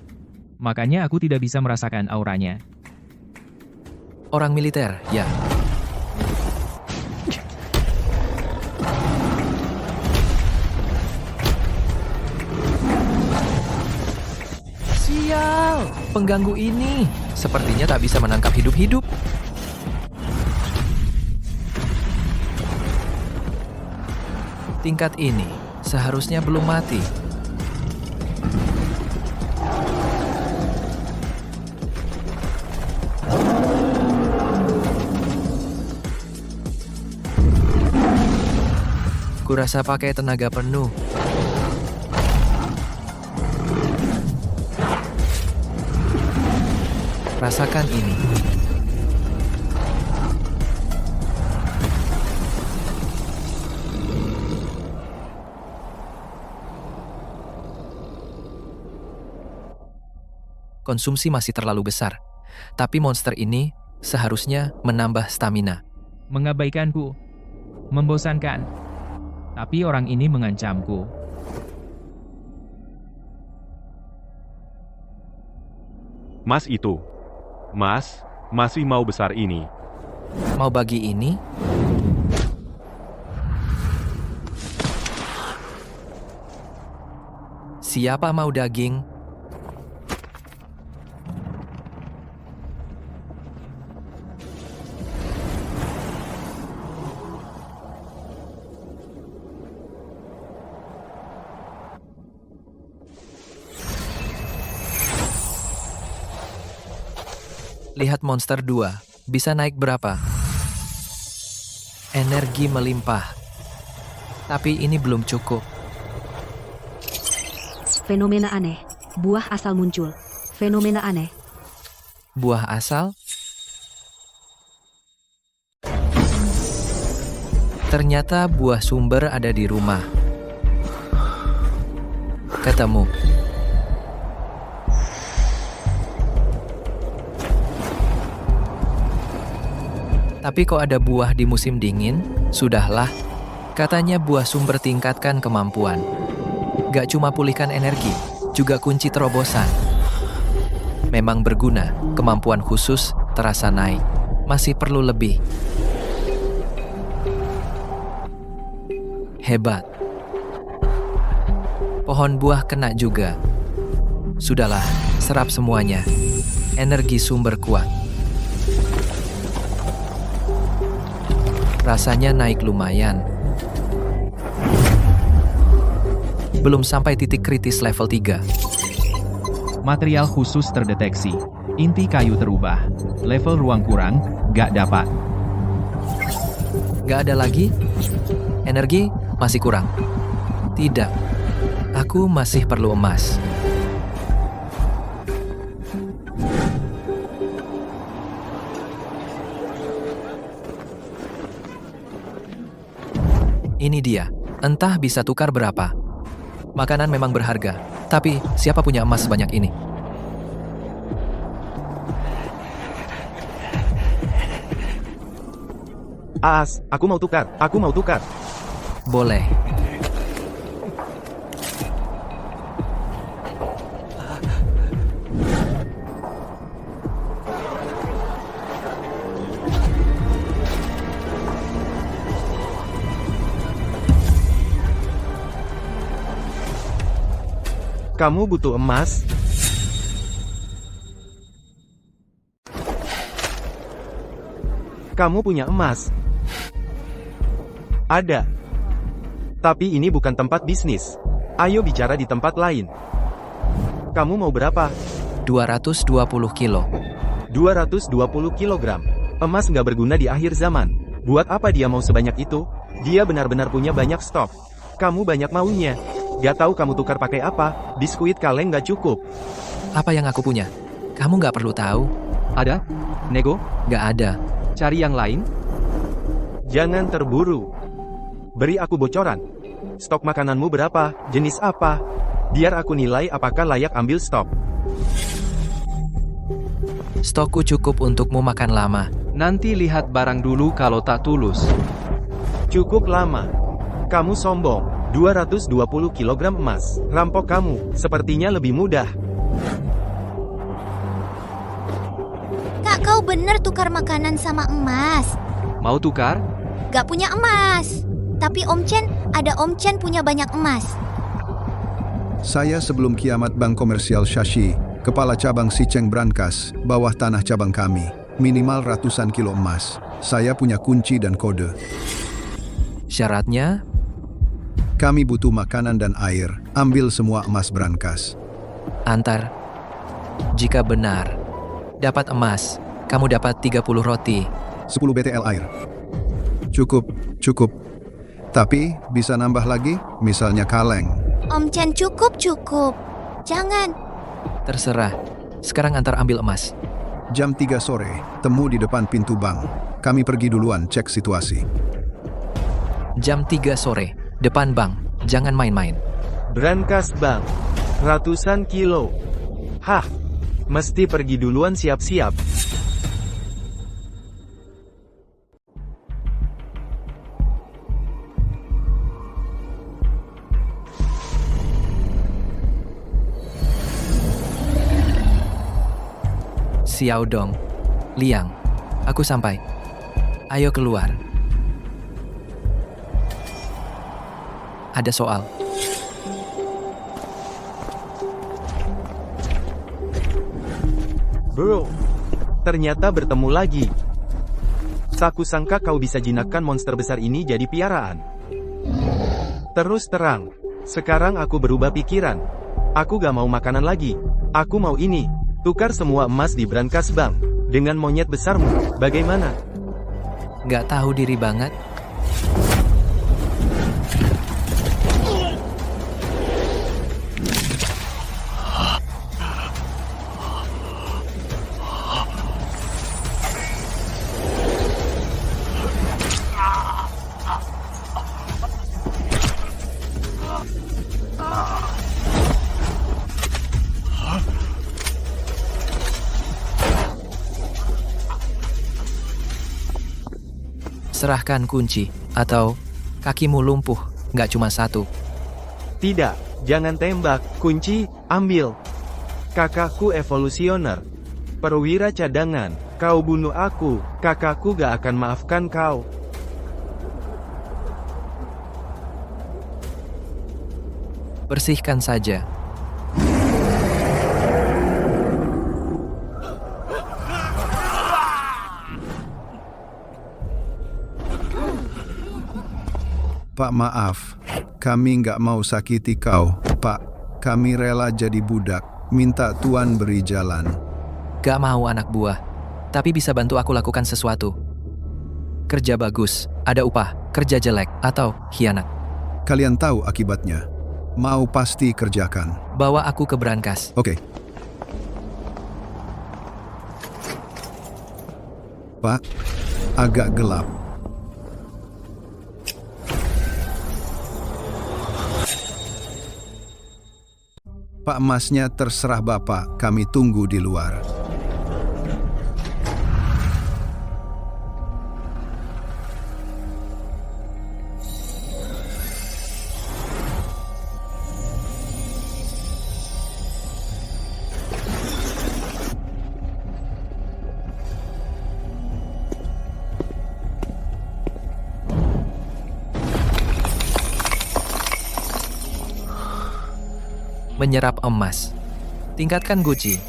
S12: makanya aku tidak bisa merasakan auranya.
S1: Orang militer, ya. Sial, pengganggu ini sepertinya tak bisa menangkap hidup-hidup. Tingkat ini seharusnya belum mati. Kurasa pakai tenaga penuh. Rasakan ini. Konsumsi masih terlalu besar, tapi monster ini seharusnya menambah stamina.
S12: Mengabaikanku, membosankan, tapi orang ini mengancamku.
S4: Mas itu. Mas, masih mau besar ini.
S1: Mau bagi ini? Siapa mau daging? Lihat monster 2, bisa naik berapa? Energi melimpah. Tapi ini belum cukup.
S2: Fenomena aneh. Buah asal muncul. Fenomena aneh.
S1: Buah asal? Ternyata buah sumber ada di rumah. Ketemu. Tapi kok ada buah di musim dingin? Sudahlah. Katanya buah sumber tingkatkan kemampuan. Gak cuma pulihkan energi, juga kunci terobosan. Memang berguna, kemampuan khusus terasa naik. Masih perlu lebih. Hebat. Pohon buah kena juga. Sudahlah, serap semuanya. Energi sumber kuat. Rasanya naik lumayan. Belum sampai titik kritis level 3.
S12: Material khusus terdeteksi. Inti kayu terubah. Level ruang kurang, gak dapat.
S1: Gak ada lagi? Energi masih kurang? Tidak. Aku masih perlu emas. Ini dia. Entah bisa tukar berapa. Makanan memang berharga. Tapi siapa punya emas sebanyak ini?
S8: As, aku mau tukar.
S1: Boleh.
S8: Kamu butuh emas? Kamu punya emas? Ada. Tapi ini bukan tempat bisnis. Ayo bicara di tempat lain. Kamu mau berapa?
S1: 220 kilo.
S8: 220 kilogram. Emas nggak berguna di akhir zaman. Buat apa dia mau sebanyak itu? Dia benar-benar punya banyak stok. Kamu banyak maunya. Gak tahu kamu tukar pakai apa? Biskuit kaleng nggak cukup.
S1: Apa yang aku punya? Kamu nggak perlu tahu.
S6: Ada? Nego?
S1: Nggak ada.
S6: Cari yang lain?
S8: Jangan terburu. Beri aku bocoran. Stok makananmu berapa? Jenis apa? Biar aku nilai apakah layak ambil stok.
S1: Stokku cukup untukmu makan lama.
S6: Nanti lihat barang dulu kalau tak tulus.
S8: Cukup lama. Kamu sombong. 220 kg emas. Rampok kamu. Sepertinya lebih mudah.
S14: Kak, kau bener tukar makanan sama emas.
S6: Mau tukar?
S14: Gak punya emas. Tapi Om Chen, ada Om Chen punya banyak emas.
S5: Saya sebelum kiamat Bank Komersial Shashi, Kepala Cabang Sicheng Brankas, bawah tanah cabang kami. Minimal ratusan kilo emas. Saya punya kunci dan kode.
S1: Syaratnya?
S5: Kami butuh makanan dan air. Ambil semua emas brankas.
S1: Antar. Jika benar, dapat emas, kamu dapat 30 roti.
S5: 10 BTL air. Cukup. Tapi, bisa nambah lagi? Misalnya kaleng.
S14: Om Chen, cukup. Jangan.
S1: Terserah. Sekarang antar ambil emas.
S5: Jam 3 sore, temu di depan pintu bank. Kami pergi duluan cek situasi.
S1: Jam 3 sore, depan bank. Jangan main-main.
S8: Brankas bank. Ratusan kilo. Hah, mesti pergi duluan siap-siap.
S1: Xiao Dong, Liang, aku sampai. Ayo keluar. Ada soal.
S8: Bro, ternyata bertemu lagi. Aku sangka kau bisa jinakkan monster besar ini jadi piaraan. Terus terang, sekarang aku berubah pikiran. Aku gak mau makanan lagi. Aku mau ini. Tukar semua emas di brankas bank. Dengan monyet besarmu, bagaimana?
S1: Gak tahu diri banget. Serahkan kunci, atau kakimu lumpuh, nggak cuma satu.
S8: Tidak, jangan tembak. Kunci, ambil. Kakakku evolusioner. Perwira cadangan. Kau bunuh aku, kakakku gak akan maafkan kau.
S1: Bersihkan saja.
S5: Pak, maaf. Kami nggak mau sakiti kau. Pak, kami rela jadi budak. Minta Tuan beri jalan.
S1: Gak mau anak buah, tapi bisa bantu aku lakukan sesuatu. Kerja bagus, ada upah, kerja jelek, atau khianat.
S5: Kalian tahu akibatnya. Mau pasti kerjakan.
S1: Bawa aku ke brankas.
S5: Oke. Pak, agak gelap. Pak, emasnya terserah Bapak, kami tunggu di luar.
S1: Menyerap emas. Tingkatkan Gucci.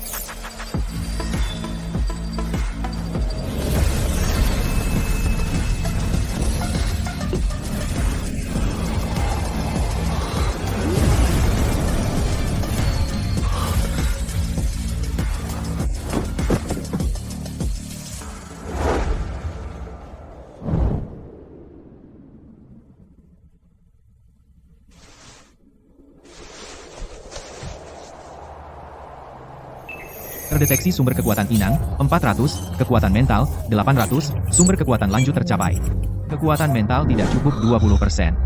S12: Terdeteksi sumber kekuatan inang, 400, kekuatan mental, 800, sumber kekuatan lanjut tercapai. Kekuatan mental tidak cukup 20%.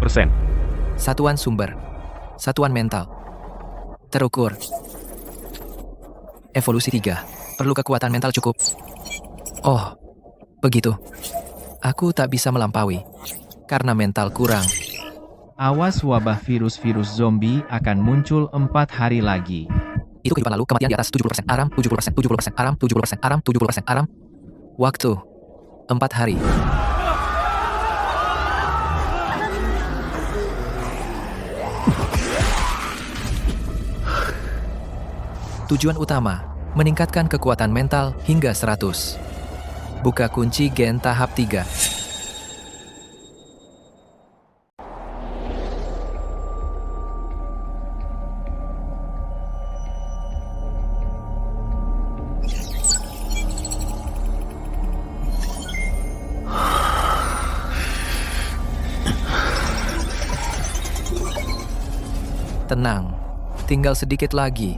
S1: Satuan sumber. Satuan mental. Terukur. Evolusi 3. Perlu kekuatan mental cukup. Oh, begitu. Aku tak bisa melampaui. Karena mental kurang.
S12: Awas, wabah virus-virus zombie akan muncul 4 hari lagi.
S1: Itu kehidupan lalu, kematian di atas 70%, aram, 70%, 70%, aram, 70%, aram, 70%, aram. Waktu, 4 hari. Tujuan utama, meningkatkan kekuatan mental hingga 100. Buka kunci gen tahap 3. Tenang, tinggal sedikit lagi.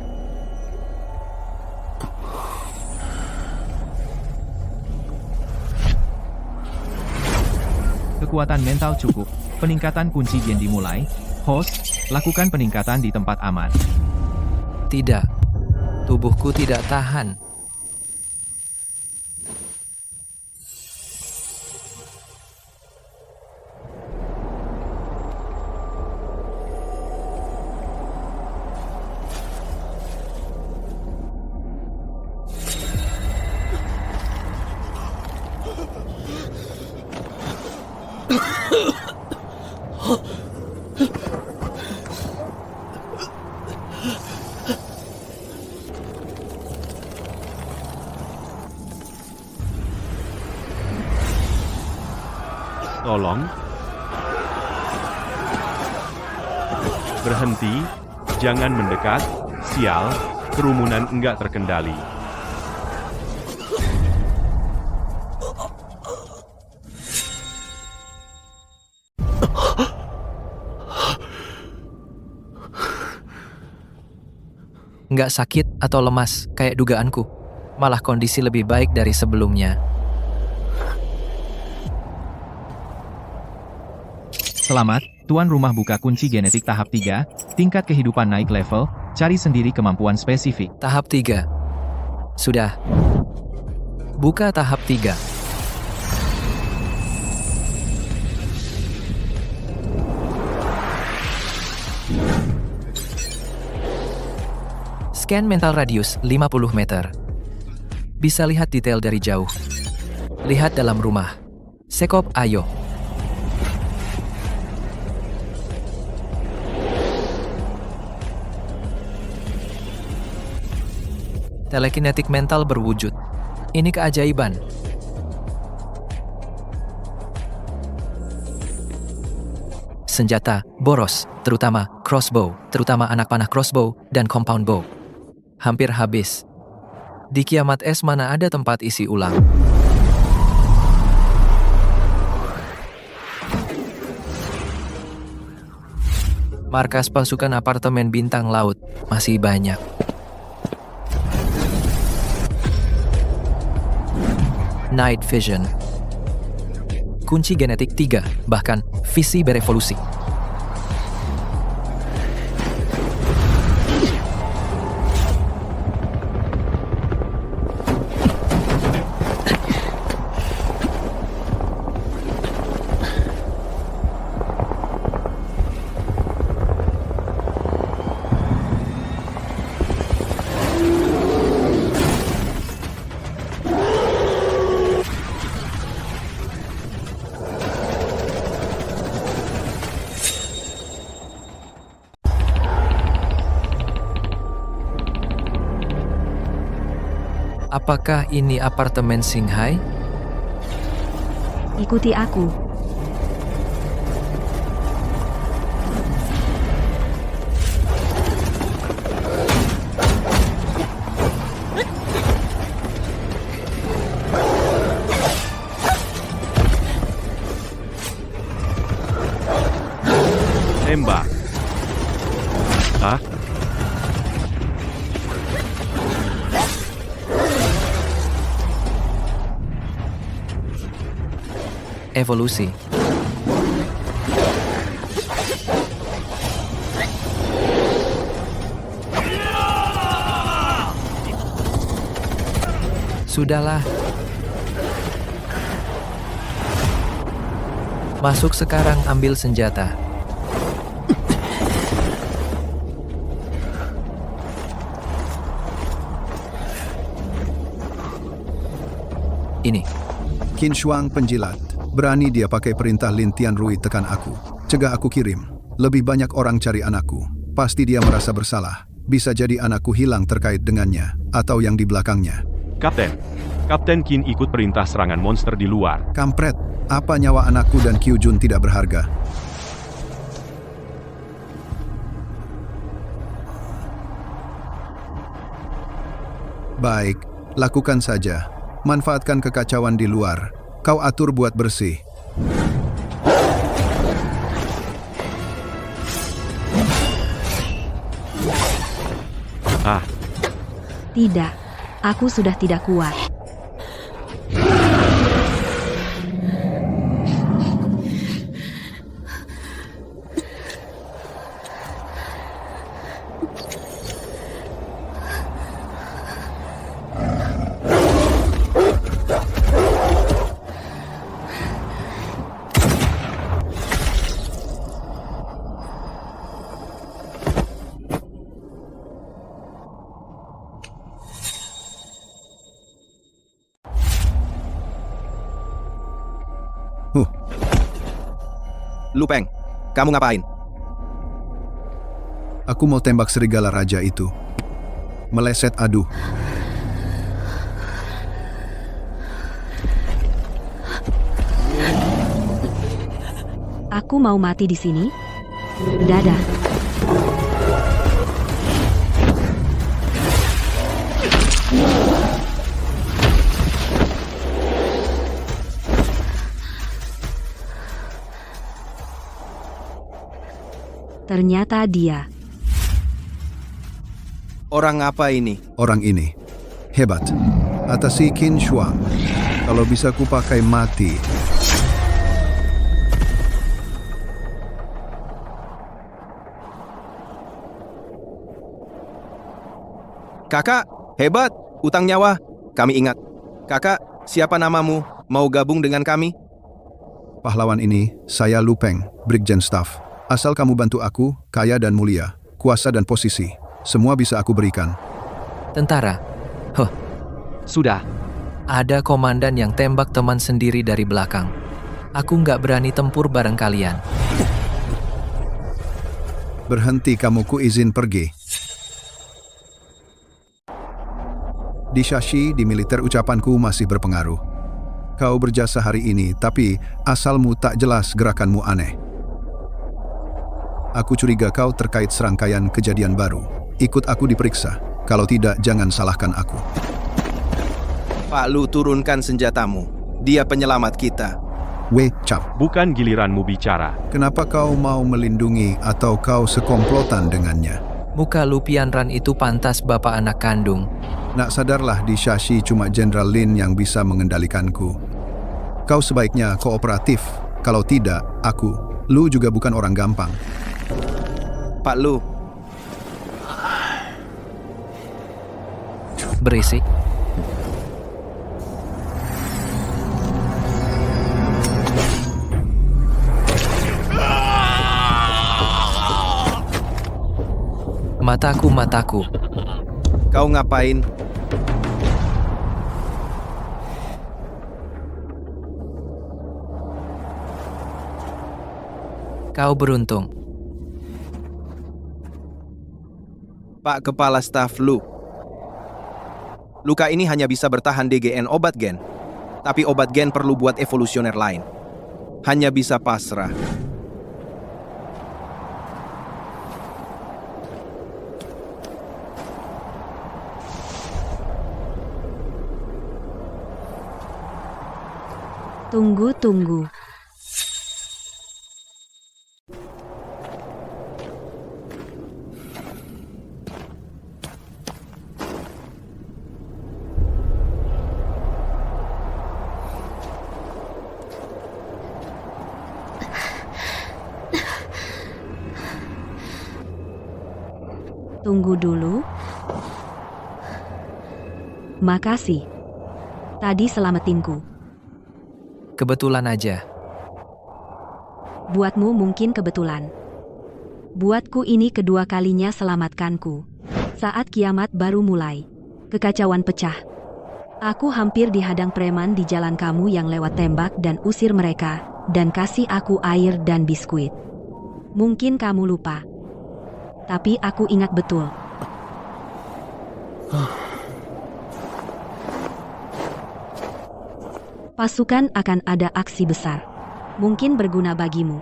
S12: Kekuatan mental cukup. Peningkatan kunci gen dimulai. Host, lakukan peningkatan di tempat aman.
S1: Tidak, tubuhku tidak tahan.
S4: Tolong. Berhenti. Jangan mendekat. Sial, kerumunan enggak terkendali.
S1: Nggak sakit atau lemas kayak dugaanku. Malah kondisi lebih baik dari sebelumnya.
S12: Selamat, tuan rumah buka kunci genetik tahap 3, tingkat kehidupan naik level, cari sendiri kemampuan spesifik.
S1: Tahap 3. Sudah. Buka tahap 3. Scan mental radius 50 meter. Bisa lihat detail dari jauh. Lihat dalam rumah. Sekop, ayo. Telekinetik mental berwujud. Ini keajaiban. Senjata, boros, terutama crossbow, terutama anak panah crossbow dan compound bow. Hampir habis. Di kiamat es mana ada tempat isi ulang. Markas pasukan apartemen bintang laut masih banyak. Night Vision. Kunci genetik 3, bahkan visi berevolusi. Apakah ini apartemen Singhai?
S2: Ikuti aku.
S4: Tembak. Hah?
S1: Evolusi. Sudahlah. Masuk sekarang, ambil senjata. Ini.
S5: Qin Shuang penjilat. Berani dia pakai perintah Lin Tianrui tekan aku. Cegah aku kirim. Lebih banyak orang cari anakku. Pasti dia merasa bersalah. Bisa jadi anakku hilang terkait dengannya. Atau yang di belakangnya.
S4: Kapten Qin ikut perintah serangan monster di luar.
S5: Kampret. Apa nyawa anakku dan Qiu Jun tidak berharga? Baik. Lakukan saja. Manfaatkan kekacauan di luar. Kau atur buat bersih.
S2: Tidak. Aku sudah tidak kuat.
S10: Lupeng, kamu ngapain?
S5: Aku mau tembak serigala raja itu. Meleset adu.
S2: Aku mau mati di sini. Dadah. Ternyata dia.
S10: Orang apa ini?
S5: Orang ini. Hebat. Atasi Qin Shuang. Kalau bisa kupakai mati.
S10: Kakak, hebat. Utang nyawa. Kami ingat. Kakak, siapa namamu? Mau gabung dengan kami?
S5: Pahlawan ini, saya Lupeng, Brigjen Staff. Asal kamu bantu aku, kaya dan mulia, kuasa dan posisi, semua bisa aku berikan.
S1: Tentara.
S6: Sudah.
S1: Ada komandan yang tembak teman sendiri dari belakang. Aku nggak berani tempur bareng kalian.
S5: Berhenti kamu, ku izin pergi. Di Shashi, di militer ucapanku masih berpengaruh. Kau berjasa hari ini, tapi asalmu tak jelas, gerakanmu aneh. Aku curiga kau terkait serangkaian kejadian baru. Ikut aku diperiksa. Kalau tidak, jangan salahkan aku.
S10: Pak Lu, turunkan senjatamu. Dia penyelamat kita.
S5: Wei Cap.
S4: Bukan giliranmu bicara.
S5: Kenapa kau mau melindungi atau kau sekomplotan dengannya?
S1: Muka Lu Pianran itu pantas bapak anak kandung.
S5: Nak sadarlah, di Shashi cuma Jenderal Lin yang bisa mengendalikanku. Kau sebaiknya kooperatif. Kalau tidak, aku. Lu juga bukan orang gampang.
S10: Pak Lu.
S1: Berisik. Mataku.
S10: Kau ngapain?
S1: Kau beruntung.
S10: Pak Kepala Staf Lu. Luka ini hanya bisa bertahan DGN obat gen. Tapi obat gen perlu buat evolusioner lain. Hanya bisa pasrah.
S13: Tunggu. Tunggu dulu. Makasih. Tadi selamatinku.
S1: Kebetulan aja.
S13: Buatmu mungkin kebetulan. Buatku ini kedua kalinya selamatkanku. Saat kiamat baru mulai. Kekacauan pecah. Aku hampir dihadang preman di jalan kamu yang lewat tembak dan usir mereka, dan kasih aku air dan biskuit. Mungkin kamu lupa. Tapi aku ingat betul. Pasukan akan ada aksi besar. Mungkin berguna bagimu.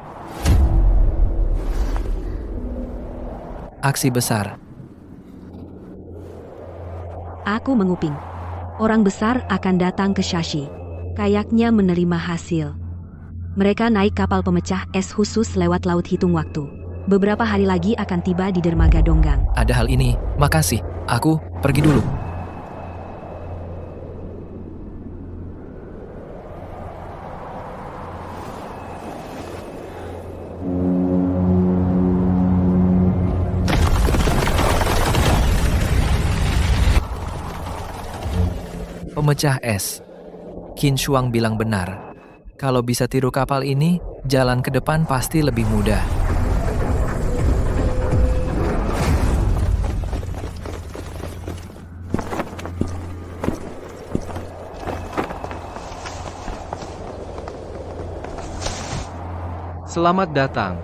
S1: Aksi besar.
S13: Aku menguping. Orang besar akan datang ke Shashi. Kayaknya menerima hasil. Mereka naik kapal pemecah es khusus lewat Laut Hitung Waktu. Beberapa hari lagi akan tiba di dermaga Donggang.
S1: Ada hal ini, makasih. Aku pergi dulu. Pemecah es. Qin Shuang bilang benar. Kalau bisa tiru kapal ini, jalan ke depan pasti lebih mudah.
S6: Selamat datang.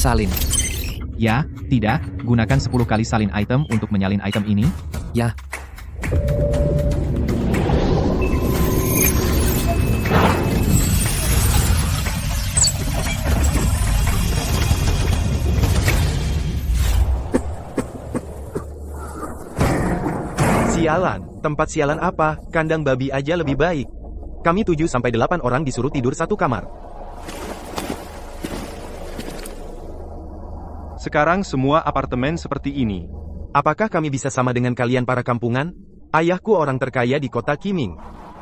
S1: Salin.
S12: Ya, tidak, gunakan 10 kali salin item untuk menyalin item ini.
S1: Ya.
S8: Sialan, tempat sialan apa? Kandang babi aja lebih baik. Kami 7-8 orang disuruh tidur satu kamar.
S4: Sekarang semua apartemen seperti ini.
S8: Apakah kami bisa sama dengan kalian para kampungan? Ayahku orang terkaya di kota Qiming.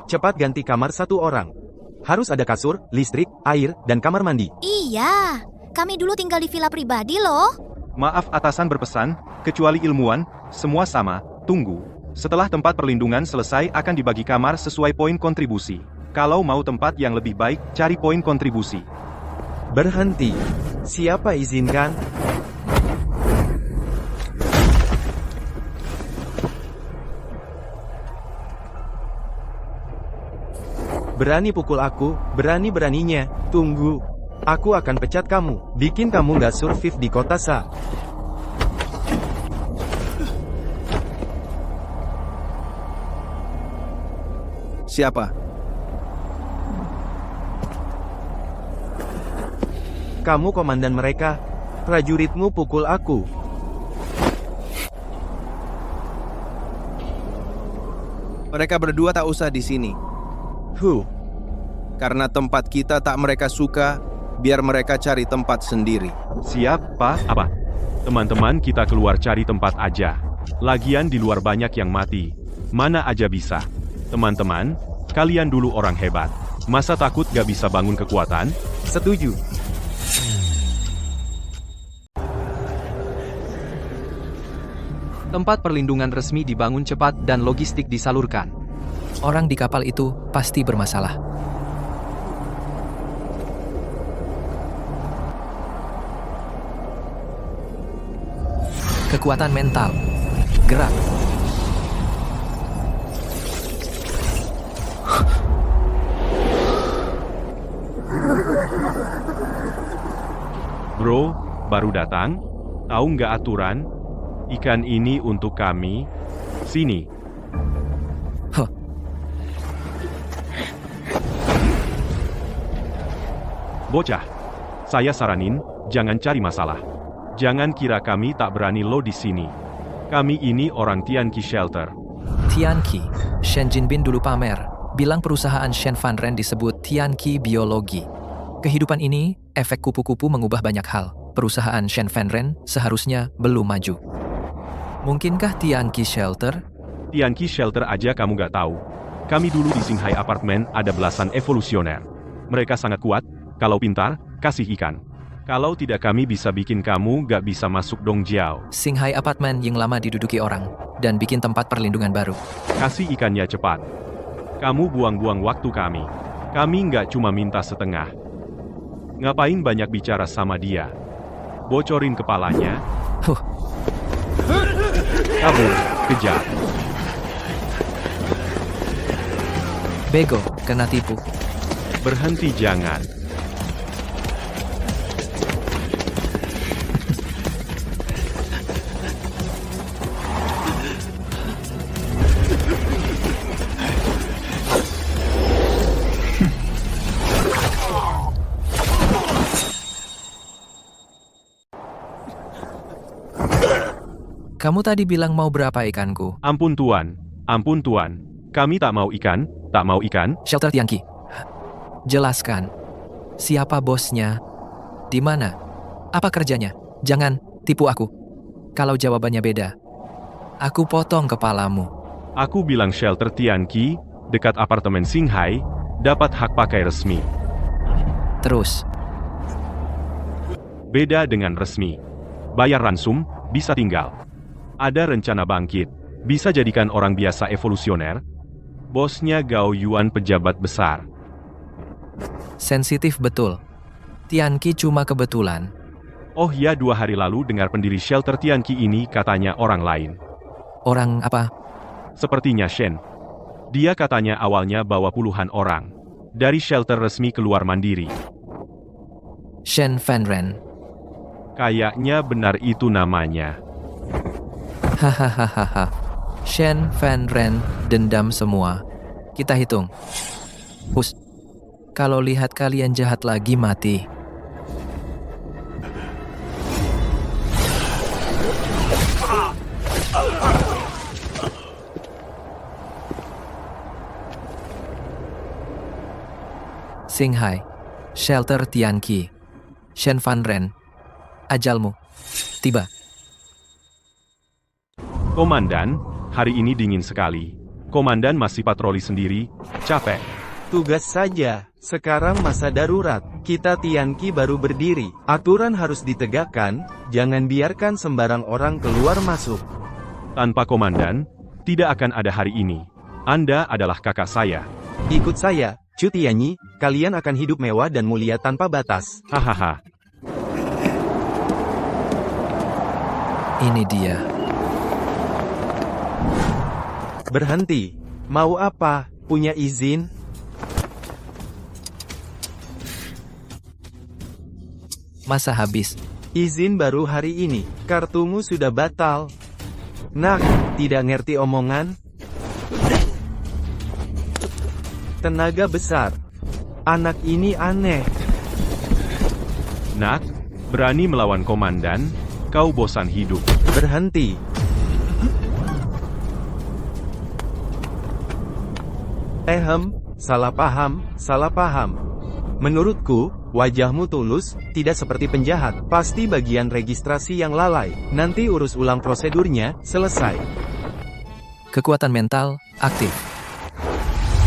S8: Cepat ganti kamar satu orang. Harus ada kasur, listrik, air, dan kamar mandi.
S14: Iya, kami dulu tinggal di villa pribadi loh.
S4: Maaf atasan berpesan, kecuali ilmuwan, semua sama, tunggu. Setelah tempat perlindungan selesai akan dibagi kamar sesuai poin kontribusi. Kalau mau tempat yang lebih baik, cari poin kontribusi.
S8: Berhenti. Siapa izinkan? Berani pukul aku, berani-beraninya. Tunggu. Aku akan pecat kamu, bikin kamu nggak survive di kota Sa.
S10: Siapa?
S8: Kamu komandan mereka. Prajuritmu pukul aku.
S10: Mereka berdua tak usah di sini. Karena tempat kita tak mereka suka, biar mereka cari tempat sendiri.
S4: Siap, Pak. Apa? Teman-teman kita keluar cari tempat aja. Lagian di luar banyak yang mati. Mana aja bisa. Teman-teman, kalian dulu orang hebat. Masa takut gak bisa bangun kekuatan?
S8: Setuju.
S6: Tempat perlindungan resmi dibangun cepat dan logistik disalurkan.
S1: Orang di kapal itu pasti bermasalah. Kekuatan mental. Gerak.
S4: Bro, baru datang? Tahu nggak aturan? Ikan ini untuk kami. Sini. Bocah, saya saranin, jangan cari masalah. Jangan kira kami tak berani lo di sini. Kami ini orang Tianqi Shelter.
S1: Tianqi, Shen Jinbin dulu pamer, bilang perusahaan Shen Fanren disebut Tianqi Biologi. Kehidupan ini, efek kupu-kupu mengubah banyak hal. Perusahaan Shen Fanren seharusnya belum maju. Mungkinkah Tianqi Shelter?
S4: Tianqi Shelter aja kamu gak tahu. Kami dulu di Xinghai Apartment ada belasan evolusioner. Mereka sangat kuat, kalau pintar, kasih ikan. Kalau tidak kami bisa bikin kamu gak bisa masuk Dongjiao.
S1: Xinghai Apartment yang lama diduduki orang, dan bikin tempat perlindungan baru.
S4: Kasih ikannya cepat. Kamu buang-buang waktu kami. Kami nggak cuma minta setengah. Ngapain banyak bicara sama dia? Bocorin kepalanya. Kabur, kejar.
S1: Bego, kena tipu.
S4: Berhenti jangan.
S1: Kamu tadi bilang mau berapa ikanku?
S4: Ampun tuan, ampun tuan. Kami tak mau ikan, tak mau ikan.
S1: Shelter Tianqi. Jelaskan. Siapa bosnya? Di mana? Apa kerjanya? Jangan tipu aku. Kalau jawabannya beda, aku potong kepalamu.
S4: Aku bilang Shelter Tianqi, dekat apartemen Xinghai, dapat hak pakai resmi.
S1: Terus?
S4: Beda dengan resmi. Bayar ransum, bisa tinggal. Ada rencana bangkit, bisa jadikan orang biasa evolusioner. Bosnya Gao Yuan pejabat besar.
S1: Sensitif betul. Tianqi cuma kebetulan.
S4: Oh ya, 2 hari lalu dengar pendiri Shelter Tianqi ini katanya orang lain.
S1: Orang apa?
S4: Sepertinya Shen. Dia katanya awalnya bawa puluhan orang. Dari shelter resmi keluar mandiri.
S1: Shen Fanren.
S4: Kayaknya benar itu namanya.
S1: Hahaha. Shen Fanren dendam semua. Kita hitung. Hus. Kalau lihat kalian jahat lagi mati. Xinghai, Shelter Tianqi, Shen Fanren. Ajalmu tiba.
S4: Komandan, hari ini dingin sekali. Komandan masih patroli sendiri, capek.
S8: Tugas saja. Sekarang masa darurat. Kita Tianqi baru berdiri. Aturan harus ditegakkan, jangan biarkan sembarang orang keluar masuk.
S4: Tanpa komandan, tidak akan ada hari ini. Anda adalah kakak saya.
S8: Ikut saya, Chu Tianyi, kalian akan hidup mewah dan mulia tanpa batas.
S4: Hahaha.
S1: Ini dia.
S8: Berhenti. Mau apa? Punya izin?
S1: Masa habis.
S8: Izin baru hari ini. Kartumu sudah batal. Nak, tidak ngerti omongan? Tenaga besar. Anak ini aneh.
S4: Nak, berani melawan komandan, kau bosan hidup.
S8: Berhenti. Salah paham. Menurutku, wajahmu tulus, tidak seperti penjahat. Pasti bagian registrasi yang lalai. Nanti urus ulang prosedurnya, selesai.
S1: Kekuatan mental aktif.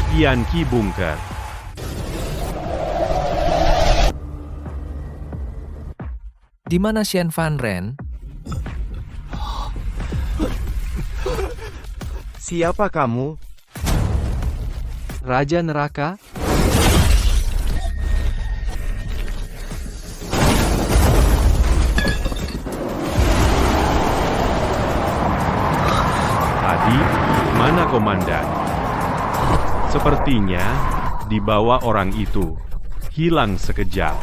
S4: Tianqi Bunker.
S1: Di mana Shen Fan Ren?
S8: Siapa kamu?
S6: Raja Neraka?
S4: Tadi, mana komandan? Sepertinya, dibawa orang itu. Hilang sekejap.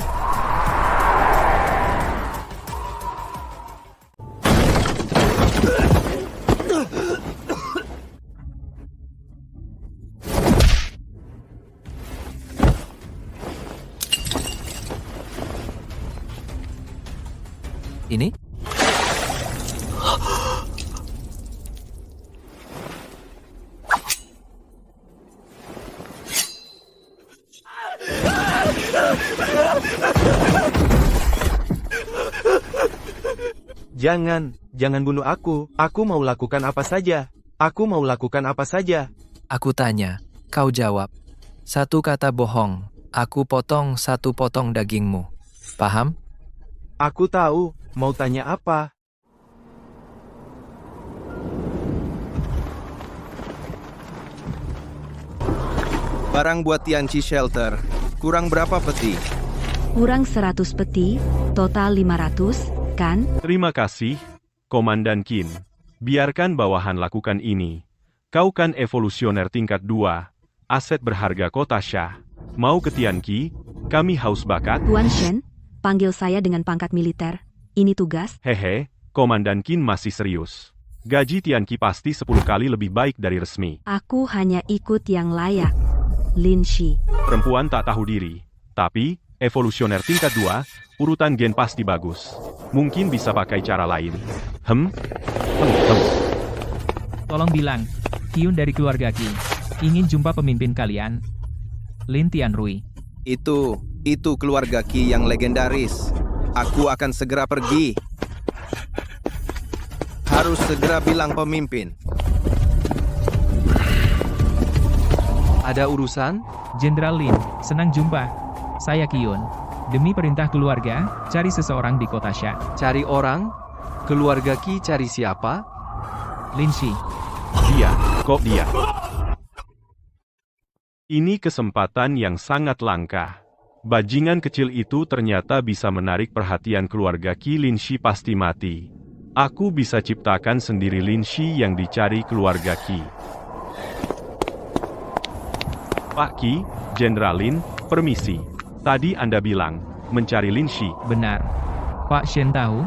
S1: Ini?
S8: Jangan bunuh aku. Aku mau lakukan apa saja.
S1: Aku tanya, kau jawab. Satu kata bohong, aku potong satu potong dagingmu. Paham?
S8: Aku tahu, mau tanya apa?
S10: Barang buat Tianqi Shelter. Kurang berapa peti?
S13: Kurang 100 peti, total 500, kan?
S4: Terima kasih, Komandan Qin. Biarkan bawahan lakukan ini. Kau kan evolusioner tingkat 2, aset berharga kota Syah. Mau ke Tianqi? Kami haus bakat.
S13: Tuan Shen, panggil saya dengan pangkat militer. Ini tugas.
S4: Hehe, Komandan Qin masih serius. Gaji Tianqi pasti 10 kali lebih baik dari resmi.
S13: Aku hanya ikut yang layak. Lin Shi.
S4: Perempuan tak tahu diri. Tapi, evolusioner tingkat 2, urutan gen pasti bagus. Mungkin bisa pakai cara lain.
S12: Tolong bilang, Hyun dari keluarga Qi. Ingin jumpa pemimpin kalian. Lin Tianrui.
S10: Itu keluarga Qi yang legendaris. Aku akan segera pergi. Harus segera bilang pemimpin.
S6: Ada urusan?
S12: Jenderal Lin, senang jumpa. Saya Hyun. Demi perintah keluarga, cari seseorang di kota Syah.
S6: Cari orang? Keluarga Qi cari siapa?
S12: Lin Shi.
S4: Dia. Ini kesempatan yang sangat langka. Bajingan kecil itu ternyata bisa menarik perhatian keluarga Qi. Lin Shi pasti mati. Aku bisa ciptakan sendiri Lin Shi yang dicari keluarga Qi. Pak Qi, Jenderal Lin, permisi. Tadi Anda bilang, mencari Lin Shi.
S12: Benar. Pak Shen tahu?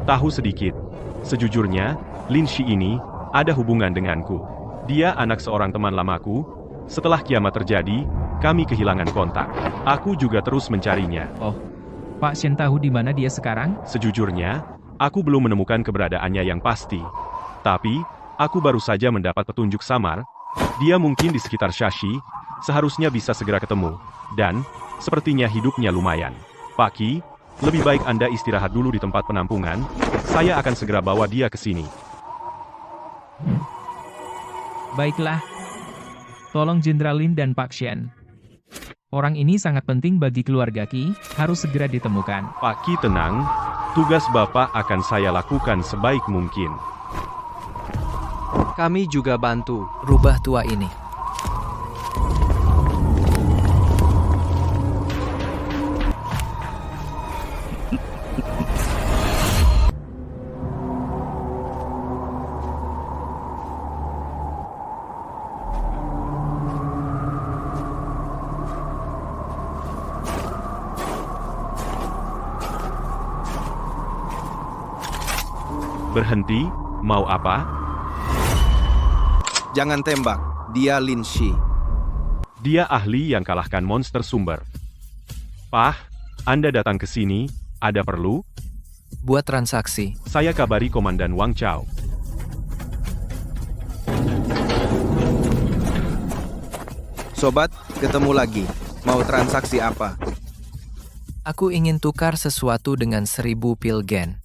S4: Tahu sedikit. Sejujurnya, Lin Shi ini ada hubungan denganku. Dia anak seorang teman lamaku. Setelah kiamat terjadi, kami kehilangan kontak. Aku juga terus mencarinya.
S12: Oh, Pak Shen tahu di mana dia sekarang?
S4: Sejujurnya, aku belum menemukan keberadaannya yang pasti. Tapi, aku baru saja mendapat petunjuk samar. Dia mungkin di sekitar Shashi, seharusnya bisa segera ketemu. Dan, sepertinya hidupnya lumayan. Pak Qi, lebih baik Anda istirahat dulu di tempat penampungan. Saya akan segera bawa dia ke sini.
S12: Baiklah. Tolong Jenderal Lin dan Pak Shen. Orang ini sangat penting bagi keluarga Qi, harus segera ditemukan.
S4: Pak Qi tenang, tugas Bapak akan saya lakukan sebaik mungkin.
S6: Kami juga bantu.
S1: Rubah tua ini.
S4: Berhenti, mau apa?
S10: Jangan tembak, dia Lin Shi.
S4: Dia ahli yang kalahkan monster sumber. Pak, Anda datang ke sini, ada perlu?
S1: Buat transaksi.
S4: Saya kabari Komandan Wang Chao.
S10: Sobat, ketemu lagi. Mau transaksi apa?
S1: Aku ingin tukar sesuatu dengan 1000 pil gen.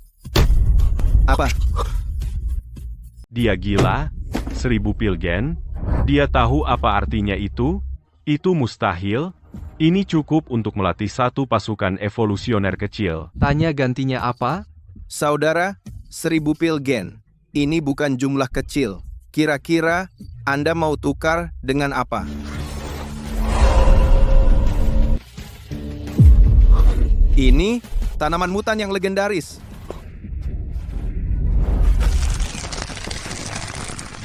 S10: Apa?
S4: Dia gila? 1000 pil gen? Dia tahu apa artinya itu? Itu mustahil. Ini cukup untuk melatih satu pasukan evolusioner kecil.
S6: Tanya gantinya apa?
S10: Saudara, 1000 pil gen. Ini bukan jumlah kecil. Kira-kira Anda mau tukar dengan apa? Ini tanaman mutan yang legendaris.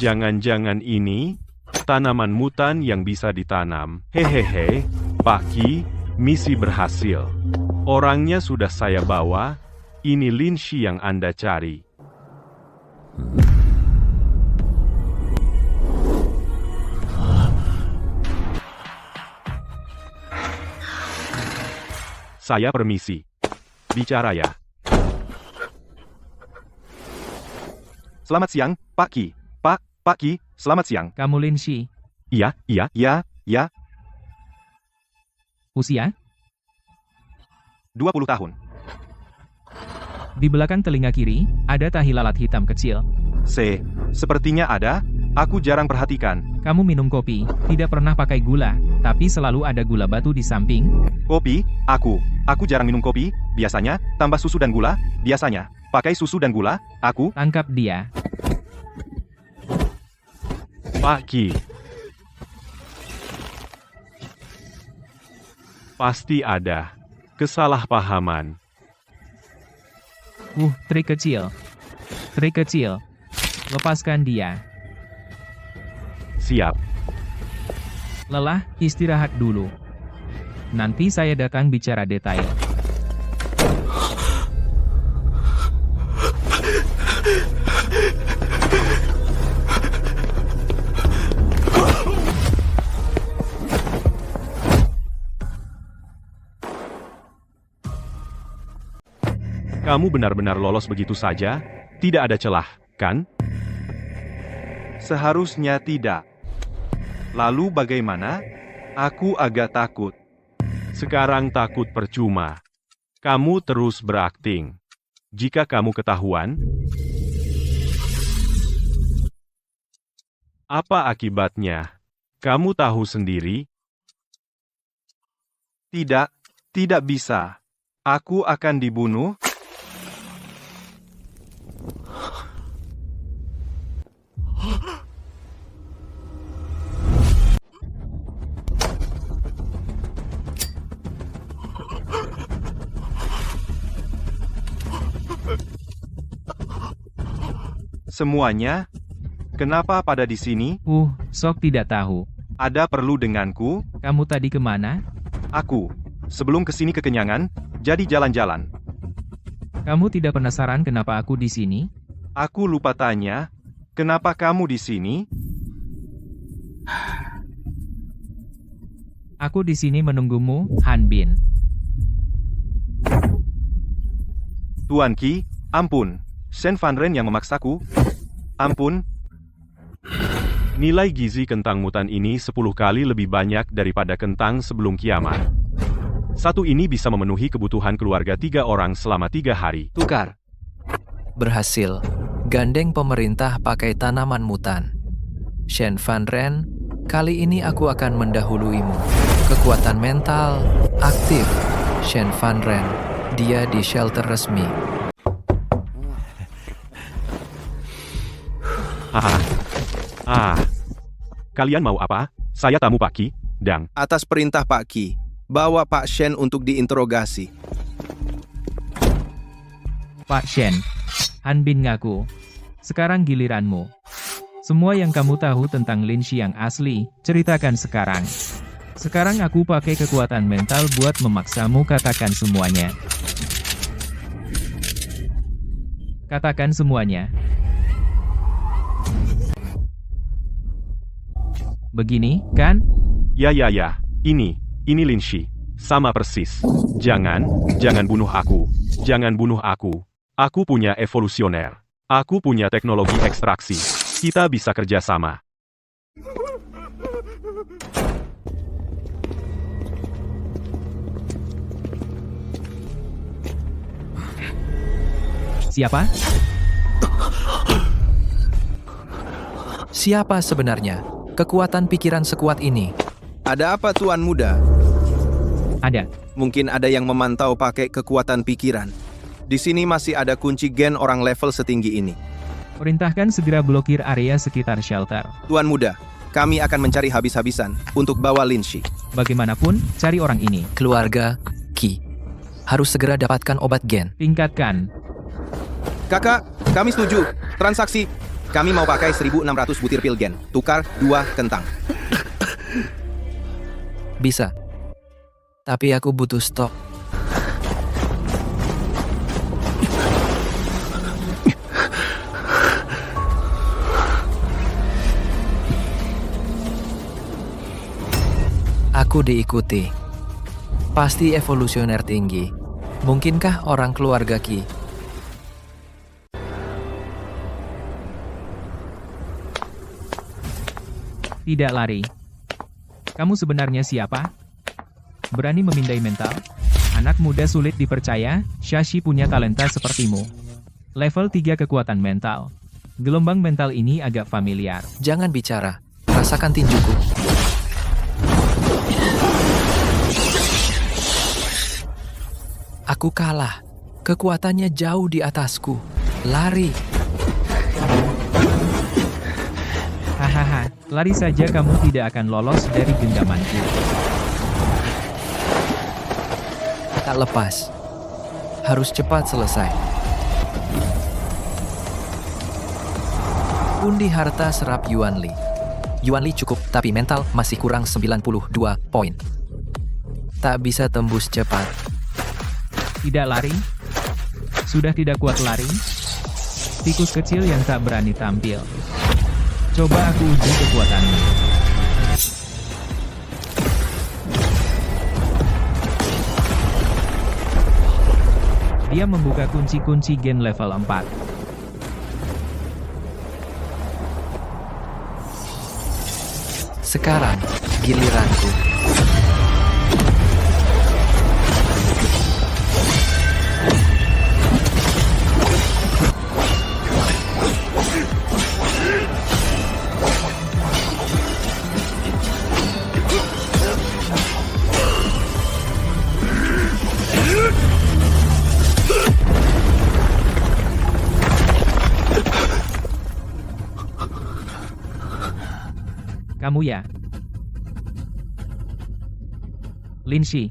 S4: Jangan-jangan ini tanaman mutan yang bisa ditanam. Hehehe, Pak Qi, misi berhasil. Orangnya sudah saya bawa. Ini Lin Shi yang Anda cari. Saya permisi. Bicara ya. Selamat siang, Pak Qi. Pak Qi, selamat siang.
S12: Kamu Lin Shi.
S4: Iya.
S12: Usia?
S4: 20 tahun.
S12: Di belakang telinga kiri, ada tahi lalat hitam kecil.
S4: Sepertinya ada. Aku jarang perhatikan.
S12: Kamu minum kopi, tidak pernah pakai gula, tapi selalu ada gula batu di samping.
S4: Kopi? Aku jarang minum kopi. Biasanya, tambah susu dan gula. Biasanya, pakai susu dan gula. Aku...
S12: Tangkap dia.
S4: Pak Qi. Pasti ada kesalahpahaman.
S12: Trik kecil. Lepaskan dia.
S4: Siap.
S12: Lelah, istirahat dulu. Nanti saya datang bicara detail.
S4: Kamu benar-benar lolos begitu saja? Tidak ada celah, kan? Seharusnya tidak. Lalu bagaimana? Aku agak takut. Sekarang takut percuma. Kamu terus berakting. Jika kamu ketahuan, apa akibatnya? Kamu tahu sendiri? Tidak bisa. Aku akan dibunuh. Semuanya? Kenapa pada di sini?
S12: Sok tidak tahu.
S4: Ada perlu denganku?
S12: Kamu tadi kemana?
S4: Aku. Sebelum kesini kekenyangan, jadi jalan-jalan.
S12: Kamu tidak penasaran kenapa aku di sini?
S4: Aku lupa tanya. Kenapa kamu di sini?
S12: Aku di sini menunggumu, Han Bin.
S4: Tuan Qi, ampun. Shen Fanren yang memaksaku. Ampun. Nilai gizi kentang mutan ini 10 kali lebih banyak daripada kentang sebelum kiamat. Satu ini bisa memenuhi kebutuhan keluarga 3 orang selama 3 hari.
S6: Tukar.
S1: Berhasil. Gandeng pemerintah pakai tanaman mutan. Shen Fan Ren, kali ini aku akan mendahuluimu. Kekuatan mental aktif. Shen Fan Ren, dia di shelter resmi.
S4: Kalian mau apa? Saya tamu Pak Qi, Dang.
S10: Atas perintah Pak Qi, bawa Pak Shen untuk diinterogasi.
S12: Pak Shen, Han Bin ngaku. Sekarang giliranmu. Semua yang kamu tahu tentang Lin Shi yang asli, ceritakan sekarang. Sekarang aku pakai kekuatan mental buat memaksamu katakan semuanya. Katakan semuanya. Begini, kan?
S4: Ya. Ini Lin Shi. Sama persis. Jangan bunuh aku. Jangan bunuh aku. Aku punya evolusioner. Aku punya teknologi ekstraksi. Kita bisa kerjasama.
S12: Siapa?
S1: Siapa sebenarnya kekuatan pikiran sekuat ini?
S10: Ada apa Tuan Muda?
S12: Ada.
S10: Mungkin ada yang memantau pakai kekuatan pikiran. Di sini masih ada kunci gen orang level setinggi ini.
S12: Perintahkan segera blokir area sekitar shelter.
S10: Tuan Muda, kami akan mencari habis-habisan untuk bawa Lin Shi.
S12: Bagaimanapun, cari orang ini.
S1: Keluarga Qi harus segera dapatkan obat gen.
S12: Tingkatkan.
S10: Kakak, kami setuju. Transaksi. Kami mau pakai 1.600 butir pil gen. Tukar 2 kentang.
S1: Bisa. Tapi aku butuh stok. Aku diikuti. Pasti evolusioner tinggi. Mungkinkah orang keluarga Qi?
S12: Tidak lari. Kamu sebenarnya siapa? Berani memindai mental? Anak muda sulit dipercaya, Shashi punya talenta sepertimu. Level 3 kekuatan mental. Gelombang mental ini agak familiar.
S1: Jangan bicara. Rasakan tinjuku. Aku kalah. Kekuatannya jauh di atasku. Lari.
S12: Hahaha, lari saja kamu tidak akan lolos dari genggamanku.
S1: Tak lepas. Harus cepat selesai. Undi harta serap Yuan Li. Yuan Li cukup, tapi mental masih kurang 92 poin. Tak bisa tembus cepat.
S12: Tidak lari? Sudah tidak kuat lari? Tikus kecil yang tak berani tampil. Coba aku uji kekuatanmu. Dia membuka kunci-kunci gen level 4.
S1: Sekarang, giliranku.
S12: Kamu ya? Lin Shi.